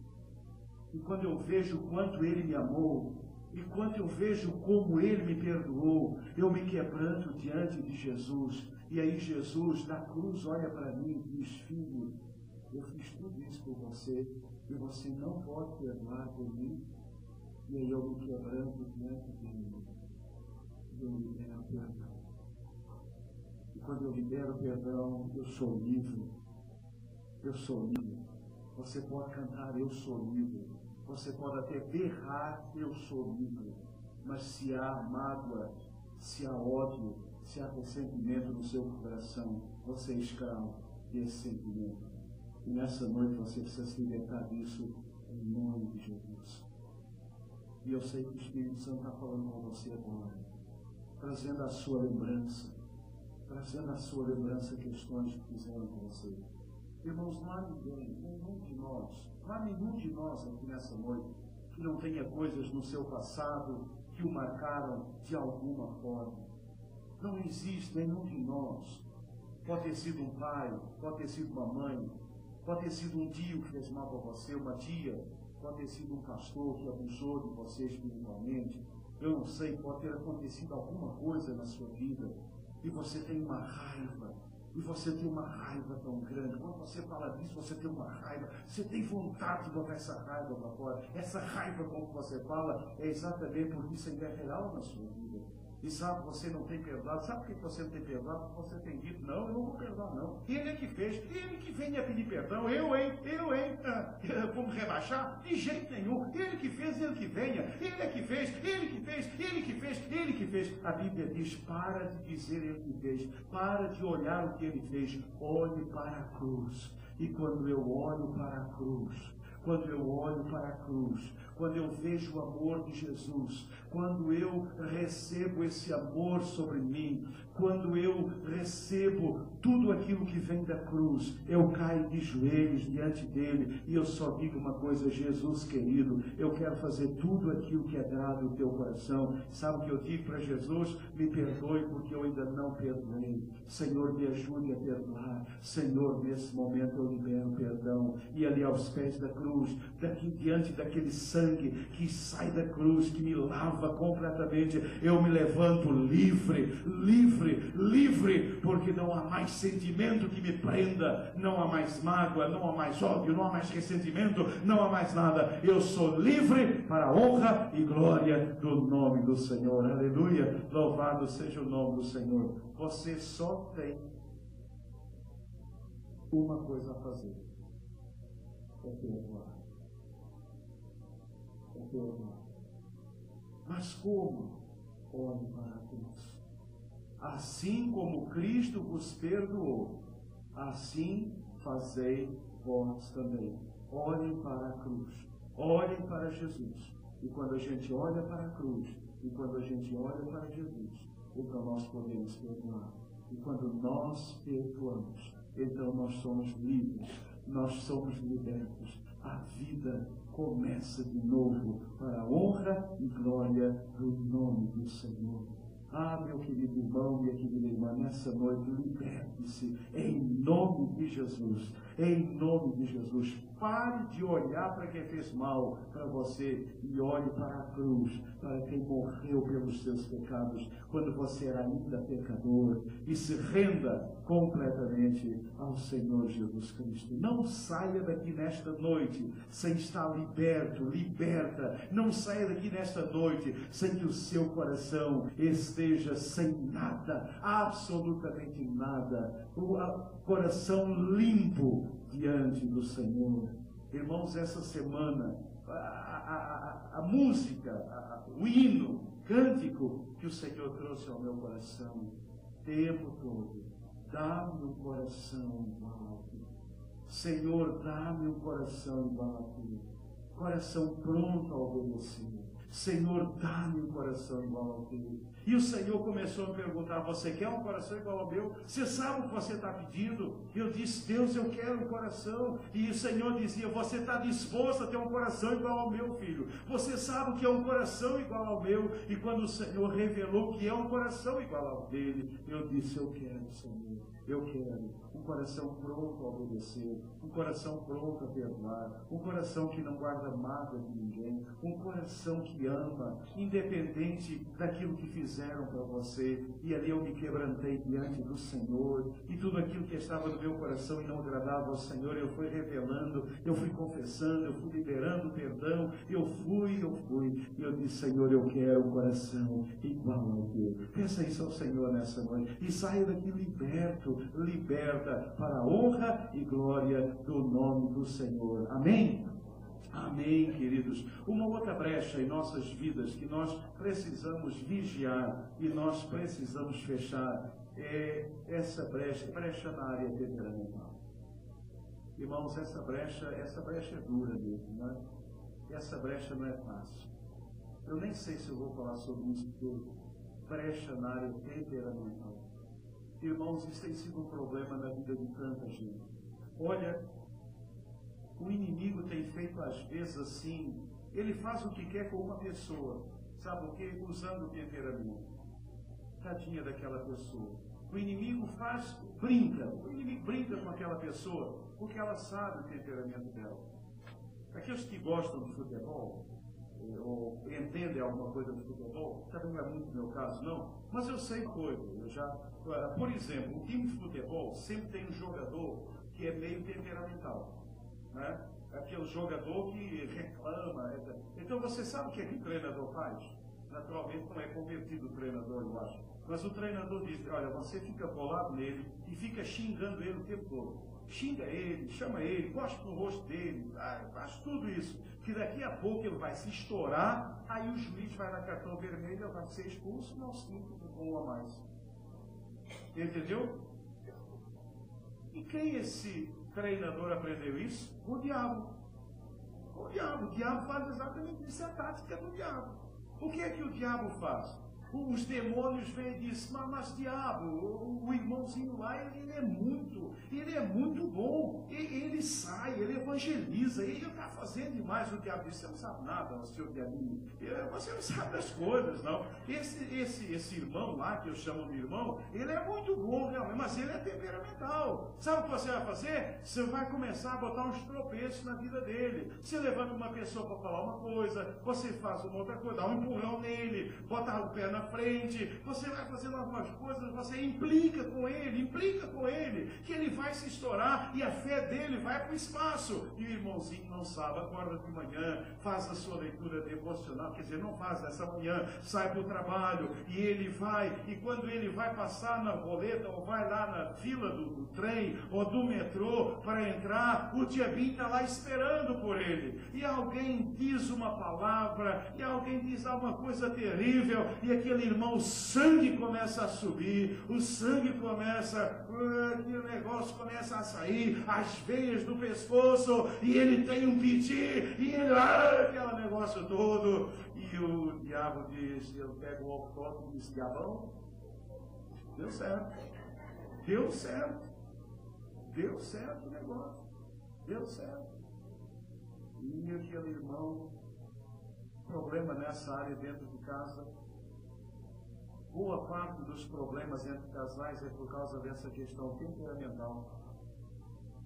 e quando eu vejo o quanto Ele me amou, e quando eu vejo como Ele me perdoou, eu me quebranto diante de Jesus. E aí Jesus, na cruz, olha para mim e diz: filho, eu fiz tudo isso por você, e você não pode perdoar por mim. E aí eu me quebranto diante dele. E eu libero perdão. E quando eu libero perdão, eu sou livre. Eu sou livre. Você pode cantar: eu sou livre. Você pode até berrar: eu sou livre. Mas se há mágoa, se há ódio, se há ressentimento no seu coração, você é escravo desse sentimento. E nessa noite você precisa se libertar disso em nome de Jesus. E eu sei que o Espírito Santo está falando com você agora, trazendo à sua lembrança questões que fizeram com você. Irmãos, não há nenhum de nós aqui nessa noite que não tenha coisas no seu passado que o marcaram de alguma forma. Não existe nenhum de nós. Pode ter sido um pai, pode ter sido uma mãe, pode ter sido um tio que fez mal para você, uma tia, pode ter sido um pastor que abusou de você espiritualmente. Eu não sei, pode ter acontecido alguma coisa na sua vida e você tem uma raiva, e você tem uma raiva tão grande. Quando você fala disso, você tem uma raiva, você tem vontade de botar essa raiva para fora. Essa raiva com que você fala é exatamente porque isso ainda é real na sua vida. E sabe, você não tem perdoado. Sabe por que você não tem perdoado? Porque você tem dito, não, eu não vou perdoar, não. Ele é que fez, ele que vem a pedir perdão. Eu, hein? Vamos rebaixar? De jeito nenhum. Ele que fez, ele que venha. Ele é que fez, ele que fez, ele que fez, ele que fez. A Bíblia diz, para de dizer ele que fez. Para de olhar o que ele fez. Olhe para a cruz. E quando eu olho para a cruz, quando eu olho para a cruz, quando eu vejo o amor de Jesus, quando eu recebo esse amor sobre mim, quando eu recebo tudo aquilo que vem da cruz, eu caio de joelhos diante dele e eu só digo uma coisa: Jesus querido, eu quero fazer tudo aquilo que agrada o teu coração. Sabe o que eu digo para Jesus? Me perdoe porque eu ainda não perdoei. Senhor, me ajude a perdoar. Senhor, nesse momento eu libero perdão. E ali aos pés da cruz, daqui diante daquele sangue que sai da cruz, que me lava completamente, eu me levanto livre, livre, livre, porque não há mais sentimento que me prenda, não há mais mágoa, não há mais ódio, não há mais ressentimento, não há mais nada. Eu sou livre para a honra e glória do nome do Senhor. Aleluia, louvado seja o nome do Senhor. Você só tem uma coisa a fazer: é perdoar. É perdoar. Mas como? Olhe para a cruz. Assim como Cristo vos perdoou, assim fazei vós também. Olhem para a cruz. Olhem para Jesus. E quando a gente olha para a cruz, e quando a gente olha para Jesus, então nós podemos perdoar. E quando nós perdoamos, então nós somos livres, nós somos libertos. A vida começa de novo para a honra e glória do nome do Senhor. Ah, meu querido irmão, minha querida irmã, nessa noite, liberte-se em nome de Jesus. Em nome de Jesus. Pare de olhar para quem fez mal para você e olhe para a cruz, para quem morreu pelos seus pecados, quando você era ainda pecador, e se renda completamente ao Senhor Jesus Cristo. Não saia daqui nesta noite sem estar liberto, liberta. Não saia daqui nesta noite sem que o seu coração esteja sem nada, absolutamente nada. O coração limpo diante do Senhor. Irmãos, essa semana, a música, o hino, cântico que o Senhor trouxe ao meu coração, o tempo todo: dá-me um coração igual ao teu. Senhor, dá-me um coração igual ao teu. Coração pronto a obedecer. Senhor, dá-me um coração igual ao teu. E o Senhor começou a me perguntar: você quer um coração igual ao meu? Você sabe o que você está pedindo? Eu disse: Deus, eu quero um coração. E o Senhor dizia: você está disposto a ter um coração igual ao meu, filho? Você sabe o que é um coração igual ao meu? E quando o Senhor revelou que é um coração igual ao dele, eu disse: eu quero, Senhor. Eu quero um coração pronto a obedecer, um coração pronto a perdoar, um coração que não guarda mágoa de ninguém, um coração que ama, independente daquilo que fizeram para você. E ali eu me quebrantei diante do Senhor, e tudo aquilo que estava no meu coração e não agradava ao Senhor, eu fui revelando, eu fui confessando, eu fui liberando perdão, eu fui, e eu disse: Senhor, eu quero um coração igual ao teu. Peça isso ao Senhor nessa noite, e saia daqui liberto, liberta, para a honra e glória do nome do Senhor. Amém? Amém, queridos. Uma outra brecha em nossas vidas que nós precisamos vigiar e nós precisamos fechar é essa brecha na área temperamental. Irmãos, essa brecha é dura mesmo, né? Essa brecha não é fácil. Eu nem sei se eu vou falar sobre isso tudo. Brecha na área temperamental. Irmãos, isso tem sido um problema na vida de tanta gente. Olha, o inimigo tem feito às vezes assim, ele faz o que quer com uma pessoa, sabe o que? Usando o temperamento. Tadinha daquela pessoa. O inimigo brinca com aquela pessoa, porque ela sabe o temperamento dela. Aqueles que gostam de futebol, ou entendem alguma coisa de futebol, também não é muito meu caso, não, mas eu sei coisa. Por exemplo, o time de futebol sempre tem um jogador que é meio temperamental, né? Aquele jogador que reclama. Então você sabe o que é que o treinador faz? Naturalmente não é convertido o treinador, eu acho. Mas o treinador diz, olha, você fica bolado nele e fica xingando ele o tempo todo. Xinga ele, chama ele, cospe no rosto dele, faz tudo isso. Que daqui a pouco ele vai se estourar, aí o juiz vai dar cartão vermelho, ele vai ser expulso, não 5 ou a mais. Entendeu? E quem esse treinador aprendeu isso? O diabo. O diabo faz exatamente isso, é a tática do diabo. O que é que o diabo faz? Os demônios vêm e dizem, mas diabo, o irmãozinho lá, ele é muito bom, ele sai, ele evangeliza, ele está fazendo demais. O diabo diz, você não sabe nada, senhor diabinho, você não sabe das coisas, não. Esse irmão lá, que eu chamo de irmão, ele é muito bom realmente, mas ele é temperamental. Sabe o que você vai fazer? Você vai começar a botar uns tropeços na vida dele. Você levanta uma pessoa para falar uma coisa, você faz uma outra coisa, dá um empurrão nele, bota o pé na frente, você vai fazendo algumas coisas, você implica com ele, que ele vai se estourar e a fé dele vai para o espaço. E o irmãozinho não sabe, acorda de manhã, faz a sua leitura devocional, quer dizer, não faz nessa manhã, sai para o trabalho e ele vai, e quando ele vai passar na roleta ou vai lá na fila do trem ou do metrô para entrar, o diabinho está lá esperando por ele. E alguém diz uma palavra, e alguém diz alguma coisa terrível, e aquele irmão, o sangue começa a subir, o sangue começa, aquele negócio começa a sair, as veias do pescoço, e ele tem um piti, e ele, aquele negócio todo, e o diabo diz, ele pega o walkie-talkie e diz, diabão, deu certo o negócio, deu certo. E aquele irmão, problema nessa área dentro de casa, boa parte dos problemas entre casais é por causa dessa questão temperamental.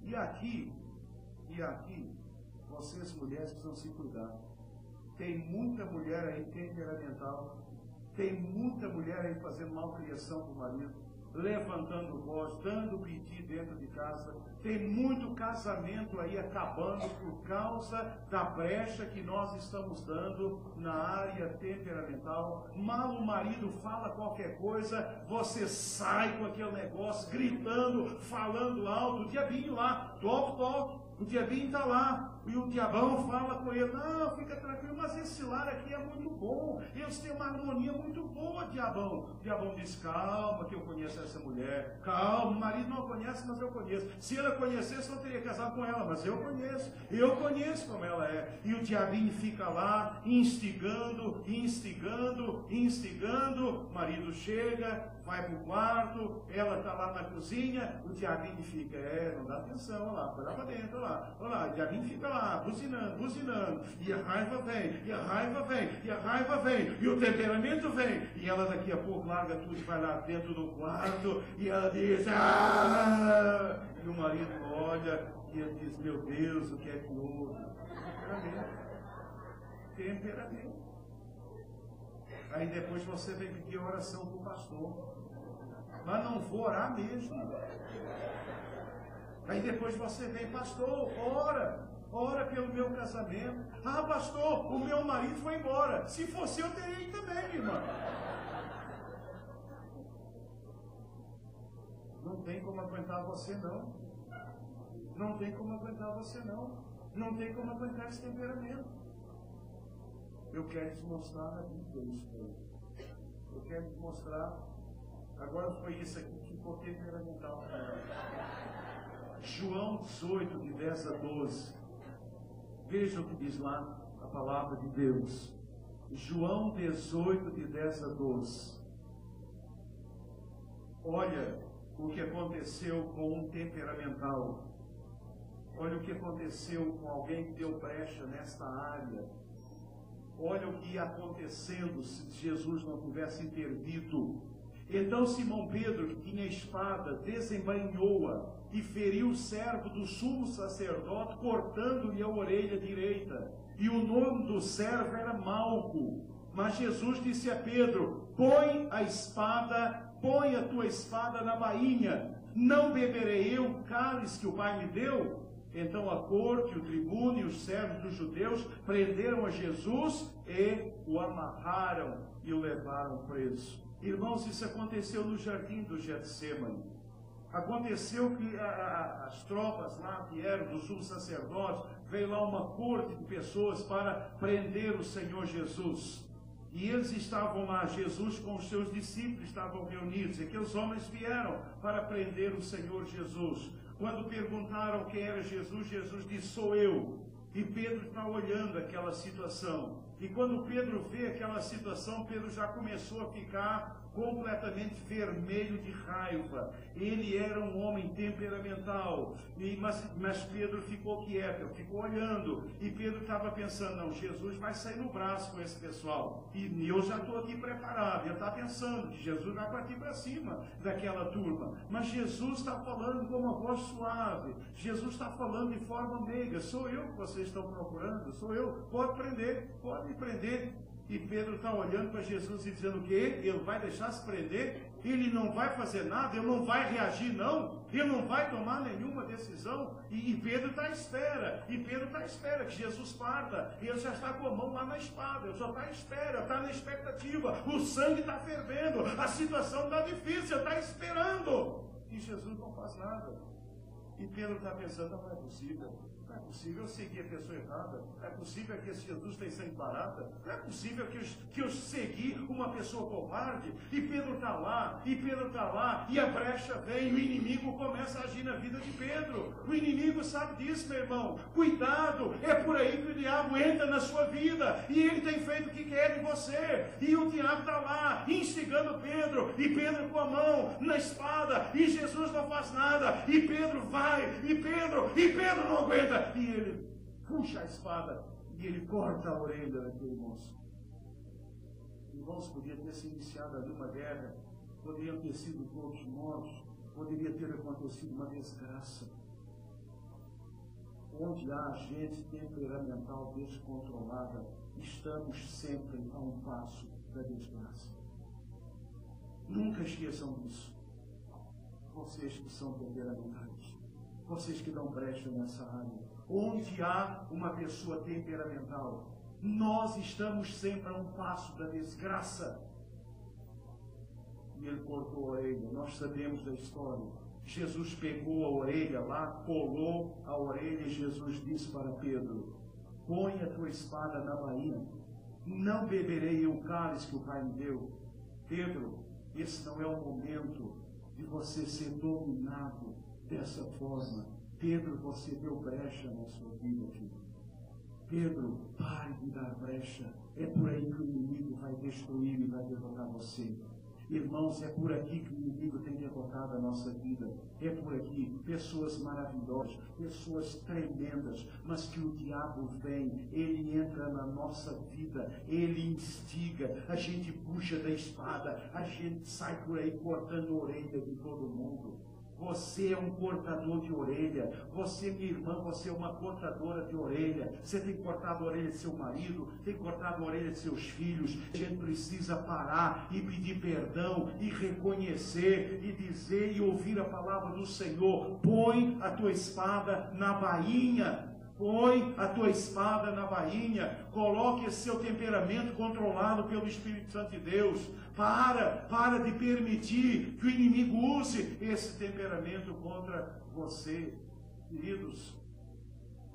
E aqui, vocês mulheres precisam se cuidar. Tem muita mulher aí temperamental, tem muita mulher aí fazendo malcriação com o marido, levantando voz, dando piti dentro de casa. Tem muito casamento aí acabando por causa da brecha que nós estamos dando na área temperamental. Mal o marido fala qualquer coisa, você sai com aquele negócio, gritando, falando alto, o diabinho lá, toque, o diabinho está lá, e o diabão fala com ele, não, fica tranquilo, mas esse lar aqui é muito bom, eles têm uma harmonia muito boa, diabão. O diabão diz, calma que eu conheço essa mulher, calma, o marido não a conhece, mas eu conheço. Se ela conhecesse, não teria casado com ela, mas eu conheço como ela é. E o diabinho fica lá, instigando, o marido chega, vai para o quarto, ela está lá na cozinha, o diabinho fica, não dá atenção, olha lá, vai lá para dentro, olha lá, o diabinho fica lá, buzinando, e a raiva vem, e o temperamento vem, e ela daqui a pouco larga tudo e vai lá dentro do quarto, e ela diz, e o marido olha, e ele diz, meu Deus, o que é que houve? Temperamento. Aí depois você vem pedir oração para o pastor. Mas não vou orar mesmo. Aí depois você vem, pastor, ora pelo meu casamento. Pastor, o meu marido foi embora. Se fosse eu, teria ido também, minha irmã. Não tem como aguentar você, não. Não tem como aguentar esse temperamento. Eu quero te mostrar na Bíblia isso. Eu quero te mostrar. Agora foi isso aqui que ficou temperamental. João 18, de 10 a 12. Veja o que diz lá a palavra de Deus. João 18, de 10 a 12. Olha o que aconteceu com um temperamental. Olha o que aconteceu com alguém que deu brecha nesta área. Olha o que ia acontecendo se Jesus não tivesse intervido. Então Simão Pedro, que tinha espada, desembainhou-a e feriu o servo do sumo sacerdote, cortando-lhe a orelha direita. e o nome do servo era Malco. Mas Jesus disse a Pedro: põe a tua espada na bainha. Não beberei eu o cálice que o Pai me deu? Então a corte, o tribuno e os servos dos judeus prenderam a Jesus e o amarraram e o levaram preso. Irmãos, isso aconteceu no jardim do Getsêmani. Aconteceu que as tropas lá vieram do sul sacerdote, veio lá uma corte de pessoas para prender o Senhor Jesus. E eles estavam lá, Jesus com os seus discípulos estavam reunidos, e aqueles homens vieram para prender o Senhor Jesus. Quando perguntaram quem era Jesus, Jesus disse: sou eu. E Pedro está olhando aquela situação. E quando Pedro vê aquela situação, Pedro já começou a ficar completamente vermelho de raiva. Ele era um homem temperamental, mas Pedro ficou quieto, ficou olhando, e Pedro estava pensando: não, Jesus vai sair no braço com esse pessoal, e eu já estou aqui preparado. Ele está pensando que Jesus vai partir para cima daquela turma, mas Jesus está falando com uma voz suave, Jesus está falando de forma meiga: sou eu que vocês estão procurando, sou eu, pode me prender. E Pedro está olhando para Jesus e dizendo: o quê? Ele vai deixar se prender? Ele não vai fazer nada? Ele não vai reagir, não? Ele não vai tomar nenhuma decisão? E Pedro está à espera. E Pedro está à espera que Jesus parta. Ele já está com a mão lá na espada. Ele só está à espera, está na expectativa. O sangue está fervendo. A situação está difícil. Ele está esperando. E Jesus não faz nada. E Pedro está pensando: não é possível. Não é possível eu seguir a pessoa errada. Não é possível que esse Jesus tem sangue barata. Não é possível que eu segui uma pessoa covarde. E Pedro está lá, e a brecha vem, e o inimigo começa a agir na vida de Pedro. O inimigo sabe disso, meu irmão. Cuidado, é por aí que o diabo entra na sua vida, e ele tem feito o que quer de você. E o diabo está lá, instigando Pedro, e Pedro com a mão na espada, e Jesus não faz nada, e Pedro vai, e Pedro não aguenta. E ele puxa a espada e ele corta a orelha daquele moço. Irmãos, podia ter se iniciado ali uma guerra, poderiam ter sido todos mortos, poderia ter acontecido uma desgraça. Onde há gente temperamental descontrolada, estamos sempre a um passo da desgraça. Nunca esqueçam disso. Vocês que são temperamentais, vocês que dão brecha nessa área, onde há uma pessoa temperamental, nós estamos sempre a um passo da desgraça. E ele cortou a orelha. Nós sabemos da história. Jesus pegou a orelha lá, colou a orelha, e Jesus disse para Pedro: põe a tua espada na bainha. Não beberei eu o cálice que o Pai me deu. Pedro, esse não é o momento de você ser dominado dessa forma. Pedro, você deu brecha na sua vida, filho. Pedro, pare de dar brecha. É por aí que o inimigo vai destruir e vai derrotar você. Irmãos, é por aqui que o inimigo tem derrotado a nossa vida. É por aqui. Pessoas maravilhosas, pessoas tremendas, mas que o diabo vem, ele entra na nossa vida, ele instiga, a gente puxa da espada, a gente sai por aí cortando a orelha de todo mundo. Você é um cortador de orelha. Você, minha irmã, você é uma cortadora de orelha. Você tem cortado a orelha de seu marido, tem cortado a orelha de seus filhos. A gente precisa parar e pedir perdão e reconhecer e dizer e ouvir a palavra do Senhor. Põe a tua espada na bainha. Põe a tua espada na bainha. Coloque esse seu temperamento controlado pelo Espírito Santo de Deus. Para de permitir que o inimigo use esse temperamento contra você. Queridos,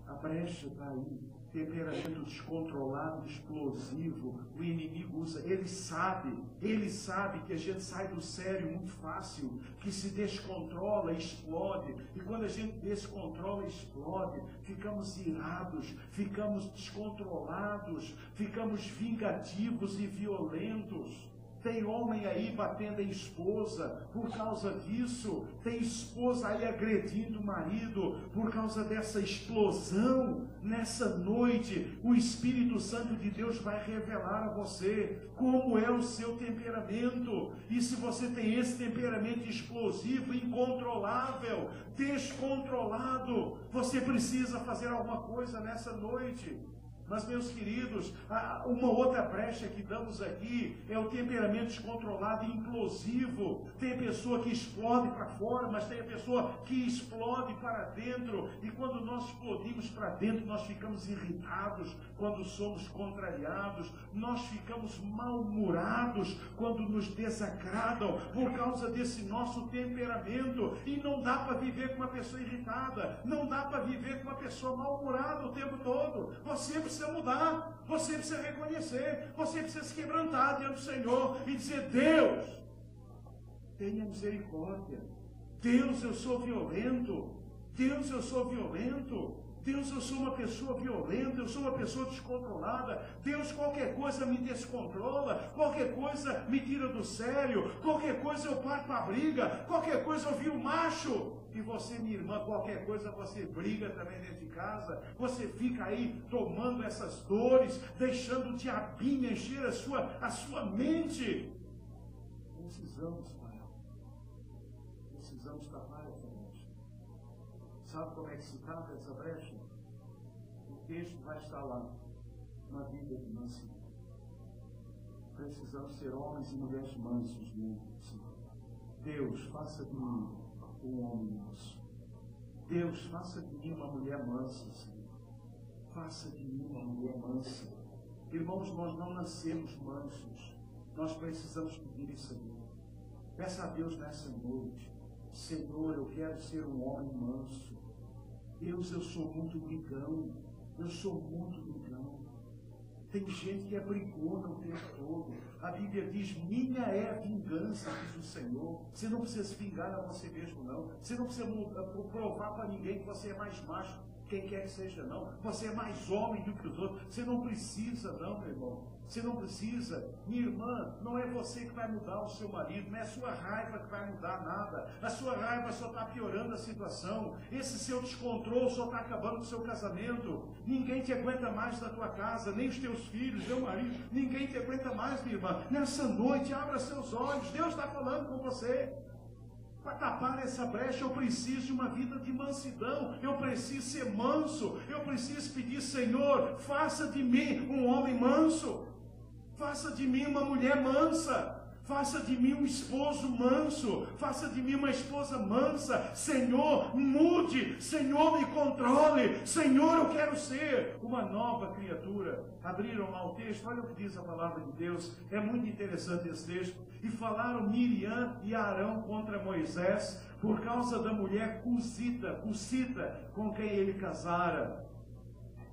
a brecha está aí. Temperamento descontrolado, explosivo, o inimigo usa, ele sabe que a gente sai do sério muito fácil, que se descontrola, explode, e quando a gente descontrola, explode, ficamos irados, ficamos descontrolados, ficamos vingativos e violentos. Tem homem aí batendo em esposa por causa disso. Tem esposa aí agredindo o marido por causa dessa explosão. Nessa noite, o Espírito Santo de Deus vai revelar a você como é o seu temperamento. E se você tem esse temperamento explosivo, incontrolável, descontrolado, você precisa fazer alguma coisa nessa noite. Mas, meus queridos, uma outra brecha que damos aqui é o temperamento descontrolado e implosivo. Tem pessoa que explode para fora, mas tem a pessoa que explode para dentro. E quando nós explodimos para dentro, nós ficamos irritados quando somos contrariados. Nós ficamos mal-humorados quando nos desagradam por causa desse nosso temperamento. E não dá para viver com uma pessoa irritada. Não dá para viver com uma pessoa mal-humorada o tempo todo. Você precisa mudar, você precisa reconhecer, você precisa se quebrantar diante do Senhor e dizer: Deus, tenha misericórdia. Deus, eu sou violento. Deus, eu sou violento. Deus, eu sou uma pessoa violenta, eu sou uma pessoa descontrolada. Deus, qualquer coisa me descontrola, qualquer coisa me tira do sério, qualquer coisa eu parto para a briga, qualquer coisa eu viro macho. E você, minha irmã, qualquer coisa você briga também dentro de casa, você fica aí tomando essas dores, deixando o diabinho encher a sua mente. Precisamos, Pai, precisamos tapar essa brecha. Sabe como é que se tapa essa brecha? O texto vai estar lá, uma vida de mansidão. Precisamos ser homens e mulheres mansos diante do Senhor. Deus, faça de mim um homem manso. Deus, faça de mim uma mulher mansa, Senhor. Faça de mim uma mulher mansa. Irmãos, nós não nascemos mansos. Nós precisamos pedir isso a Deus. Peça a Deus nessa noite: Senhor, eu quero ser um homem manso. Deus, eu sou muito brigão. Eu sou muito brigão. Tem gente que é brigona o tempo todo. A Bíblia diz: minha é a vingança, diz o Senhor. Você não precisa se vingar a você mesmo, não. Você não precisa provar para ninguém que você é mais macho, quem quer que seja, não. Você é mais homem do que os outros. Você não precisa, não, meu irmão. Você não precisa. Minha irmã, não é você que vai mudar o seu marido, não é a sua raiva que vai mudar nada. A sua raiva só está piorando a situação. Esse seu descontrole só está acabando com o seu casamento. Ninguém te aguenta mais na tua casa, nem os teus filhos, teu marido. Ninguém te aguenta mais, minha irmã. Nessa noite, abra seus olhos. Deus está falando com você. Para tapar essa brecha, eu preciso de uma vida de mansidão. Eu preciso ser manso. Eu preciso pedir: Senhor, faça de mim um homem manso. Faça de mim uma mulher mansa. Faça de mim um esposo manso. Faça de mim uma esposa mansa. Senhor, mude. Senhor, me controle. Senhor, eu quero ser uma nova criatura. Abriram lá o texto. Olha o que diz a palavra de Deus. É muito interessante esse texto. E falaram Miriam e Arão contra Moisés por causa da mulher Cusita, com quem ele casara.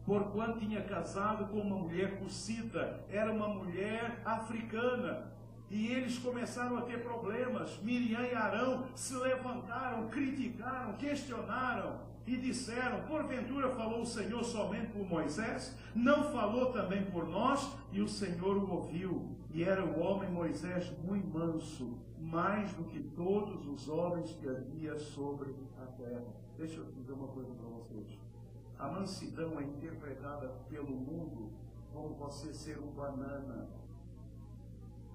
Porquanto tinha casado com uma mulher Cusita, era uma mulher africana. E eles começaram a ter problemas. Miriam e Arão se levantaram, criticaram, questionaram e disseram: porventura falou o Senhor somente por Moisés? Não falou também por nós? E o Senhor o ouviu. E era o homem Moisés muito manso, mais do que todos os homens que havia sobre a terra. Deixa eu dizer uma coisa para vocês. A mansidão é interpretada pelo mundo como você ser um banana.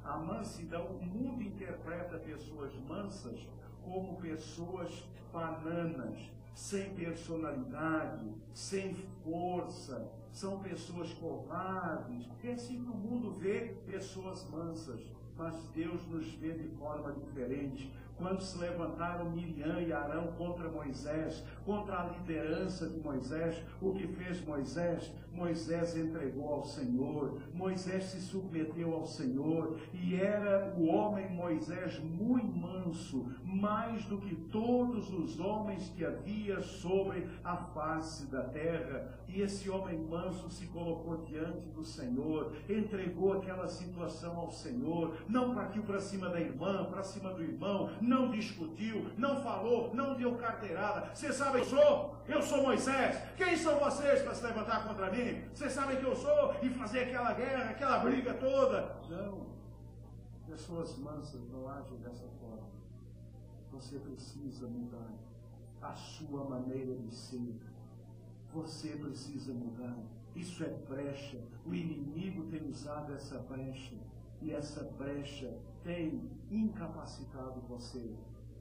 A mansidão, o mundo interpreta pessoas mansas como pessoas bananas, sem personalidade, sem força, são pessoas covardes. É assim que o mundo vê pessoas mansas, mas Deus nos vê de forma diferente. Quando se levantaram Miriam e Arão contra Moisés, contra a liderança de Moisés, o que fez Moisés? Moisés entregou ao Senhor, Moisés se submeteu ao Senhor, e era o homem Moisés muito manso, mais do que todos os homens que havia sobre a face da terra. E esse homem manso se colocou diante do Senhor, entregou aquela situação ao Senhor, não partiu para cima da irmã, para cima do irmão, não discutiu, não falou, não deu carteirada. Vocês sabem quem eu sou? Eu sou Moisés. Quem são vocês para se levantar contra mim? Vocês sabem quem eu sou? E fazer aquela guerra, aquela briga toda? Não. Pessoas mansas não agem dessa forma. Você precisa mudar a sua maneira de ser. Você precisa mudar. Isso é brecha. O inimigo tem usado essa brecha. E essa brecha tem incapacitado você.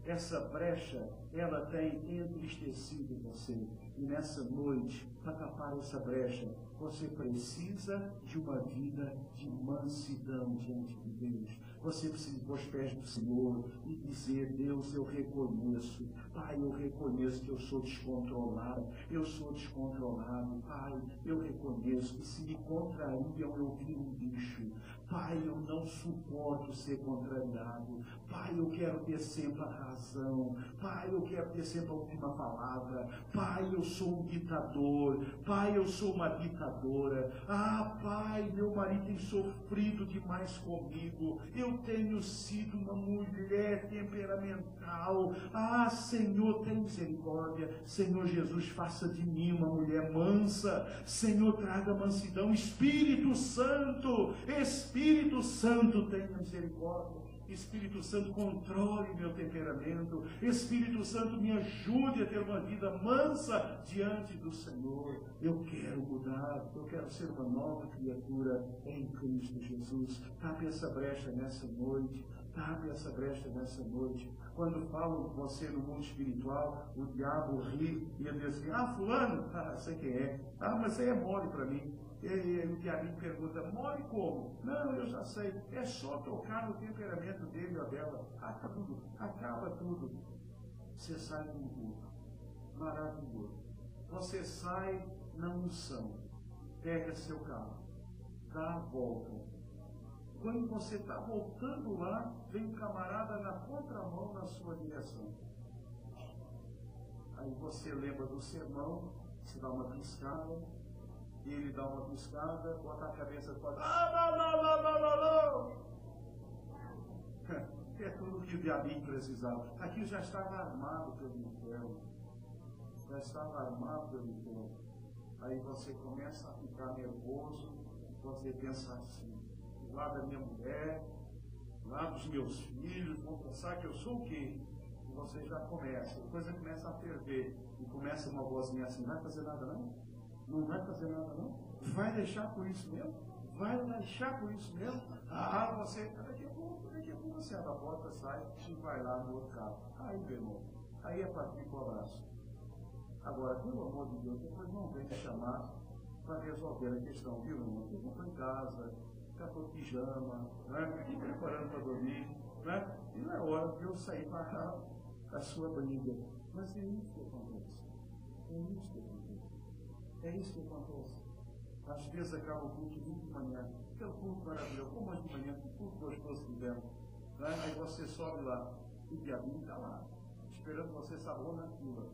essa brecha, ela tem entristecido você. E nessa noite, para tapar essa brecha, você precisa de uma vida de mansidão diante de Deus. Você precisa ir aos pés do Senhor e dizer: Deus, eu reconheço. Pai, eu reconheço que eu sou descontrolado. Eu sou descontrolado. Pai, eu reconheço que se me contrariam, eu viro um bicho. Pai, eu não suporto ser contrariado. Pai, eu quero ter sempre a razão. Pai, eu quero ter sempre a última palavra. Pai, eu sou um ditador. Pai, eu sou uma ditadora. Ah, Pai, meu marido tem sofrido demais comigo. Eu tenho sido uma mulher temperamental. Ah, Senhor, tem misericórdia. Senhor Jesus, faça de mim uma mulher mansa. Senhor, traga mansidão. Espírito Santo, Espírito Santo, tenha misericórdia. Espírito Santo, controle meu temperamento. Espírito Santo, me ajude a ter uma vida mansa diante do Senhor. Eu quero mudar, eu quero ser uma nova criatura em Cristo Jesus. Tape essa brecha nessa noite. Tape essa brecha nessa noite. Quando falam com você no mundo espiritual, o diabo ri e ele diz assim: ah, fulano, sei quem é. Ah, mas você é mole para mim. E o diabinho pergunta: mole como? Não, eu já sei. É só tocar no temperamento dele ou dela. Acaba tudo. Você sai com tudo. Maravilhoso. Você sai na unção. Pega seu carro. Dá a volta. Quando você está voltando lá, vem um camarada na contramão na sua direção. Aí você lembra do sermão, se dá uma piscada, ele dá uma piscada, bota a cabeça e fala: não. É tudo que o diabinho precisava. Aqui já estava armado pelo inferno. Já estava armado pelo inferno. Aí você começa a ficar nervoso, você pensa assim: lá da minha mulher, lá dos meus filhos, vão pensar que eu sou o quê? E você já começa, a coisa começa a ferver, e começa uma vozinha assim: não vai fazer nada não? Não vai fazer nada não? Vai deixar por isso mesmo? Vai deixar por isso mesmo? Ah, você, daqui a pouco você abre a porta, sai e vai lá no outro carro. Aí, meu irmão, aí é partir pro abraço. Agora, pelo amor de Deus, depois não vem me chamar para resolver a questão, viu, irmão? Eu vou para em casa, ficar com pijama, né? Me preparando para dormir, né? E não é hora de eu sair para a sua briga. Mas é isso que acontece. É isso que acontece. É isso que acontece. Às vezes acaba o culto muito de manhã. Aquele culto maravilhoso, como hoje de manhã, que culto gostoso que tivemos. Né? Aí você sobe lá, e o diabinho está lá, esperando você sabor na fila.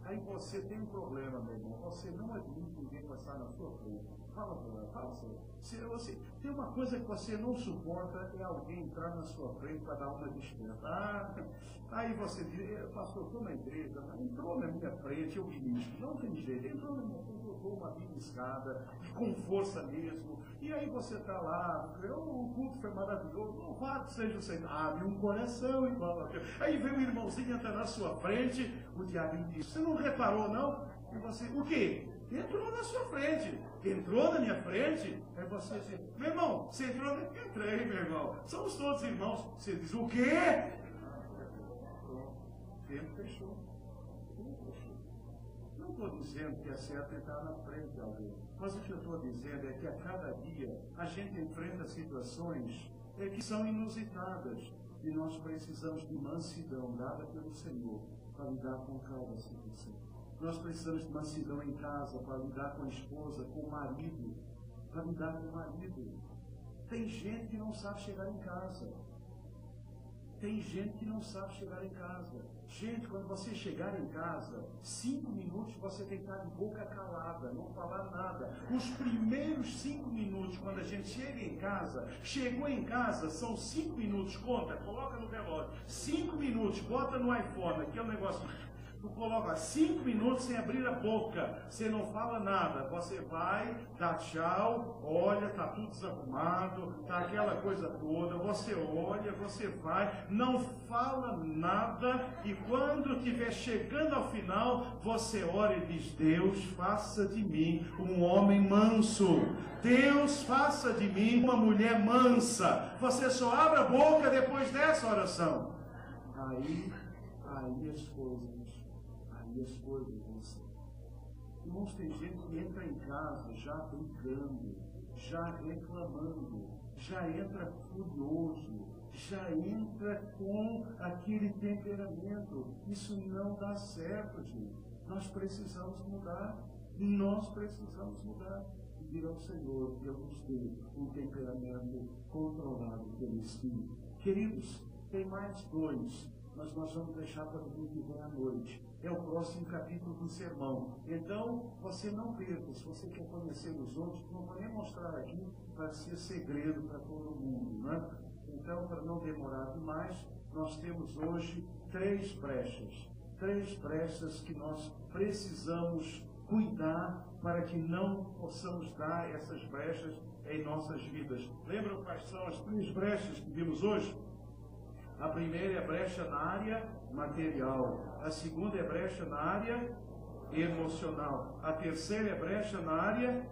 Aí você tem um problema, meu irmão. Você não admite que ninguém passar na sua frente. Fala para ela, fala sério. Se você tem uma coisa que você não suporta, é alguém entrar na sua frente para dar uma desperta. Aí você diz: pastor, estou na igreja, entrou na minha frente, eu ministro. Não tem jeito, entrou na minha frente, eu dou uma beliscada, com força mesmo. E aí você está lá, o culto foi maravilhoso, louvado seja o Senhor. Abre um coração e fala. Aí vem um irmãozinho entrar na sua frente, o diabo diz: você não reparou não? E você, o quê? Entrou na sua frente. Entrou na minha frente? Aí você diz: meu irmão, você entrou na... Entrei, meu irmão. Somos todos irmãos. Você diz: o quê? O tempo fechou. Não estou dizendo que é certo entrar na frente de alguém. Mas o que eu estou dizendo é que a cada dia a gente enfrenta situações que são inusitadas. E nós precisamos de mansidão dada pelo Senhor para lidar com cada situação. Nós precisamos de mansidão em casa para lidar com a esposa, com o marido, para lidar com o marido. Tem gente que não sabe chegar em casa. Tem gente que não sabe chegar em casa. Gente, quando você chegar em casa, 5 minutos você tem que estar de boca calada, não falar nada. Os primeiros 5 minutos, quando a gente chega em casa, chegou em casa, são 5 minutos, conta, coloca no relógio. 5 minutos, bota no iPhone, aquele negócio. Tu coloca 5 minutos sem abrir a boca, você não fala nada, você vai, dá tchau, olha, está tudo desarrumado, está aquela coisa toda, você olha, você vai, não fala nada, e quando estiver chegando ao final, você ora e diz: Deus, faça de mim um homem manso, Deus, faça de mim uma mulher mansa. Você só abre a boca depois dessa oração. Aí as coisas vão ser. Irmãos, tem gente que entra em casa já brigando, já reclamando, já entra furioso, já entra com aquele temperamento. Isso não dá certo, gente. Nós precisamos mudar. Nós precisamos mudar. E pedir ao Senhor que Ele nos dê um temperamento controlado pelo Espírito. Queridos, tem mais dois, mas nós vamos deixar para o que vem à noite. É o próximo capítulo do sermão. Então, você não perca. Se você quer conhecer os outros, não vou nem mostrar aqui para ser segredo para todo mundo, né? Então, para não demorar demais, nós temos hoje três brechas que nós precisamos cuidar para que não possamos dar essas brechas em nossas vidas. Lembram quais são as três brechas que vimos hoje? A primeira é brecha na área material, a segunda é brecha na área emocional, a terceira é brecha na área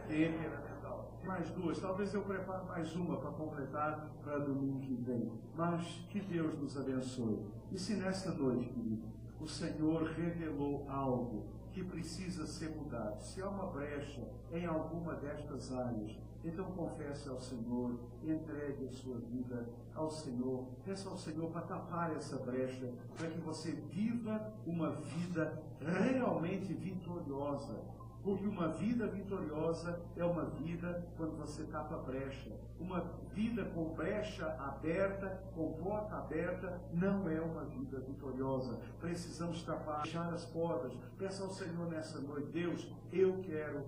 temperamental. Mais duas, talvez eu prepare mais uma para completar para domingo que vem. Mas que Deus nos abençoe. E se nesta noite, querido, o Senhor revelou algo que precisa ser mudado, se há uma brecha em alguma destas áreas, então confesse ao Senhor, entregue a sua vida ao Senhor, peça ao Senhor para tapar essa brecha, para que você viva uma vida realmente vitoriosa. Porque uma vida vitoriosa é uma vida quando você tapa a brecha. Uma vida com brecha aberta, com porta aberta, não é uma vida vitoriosa. Precisamos tapar, fechar as portas. Peça ao Senhor nessa noite, Deus, eu quero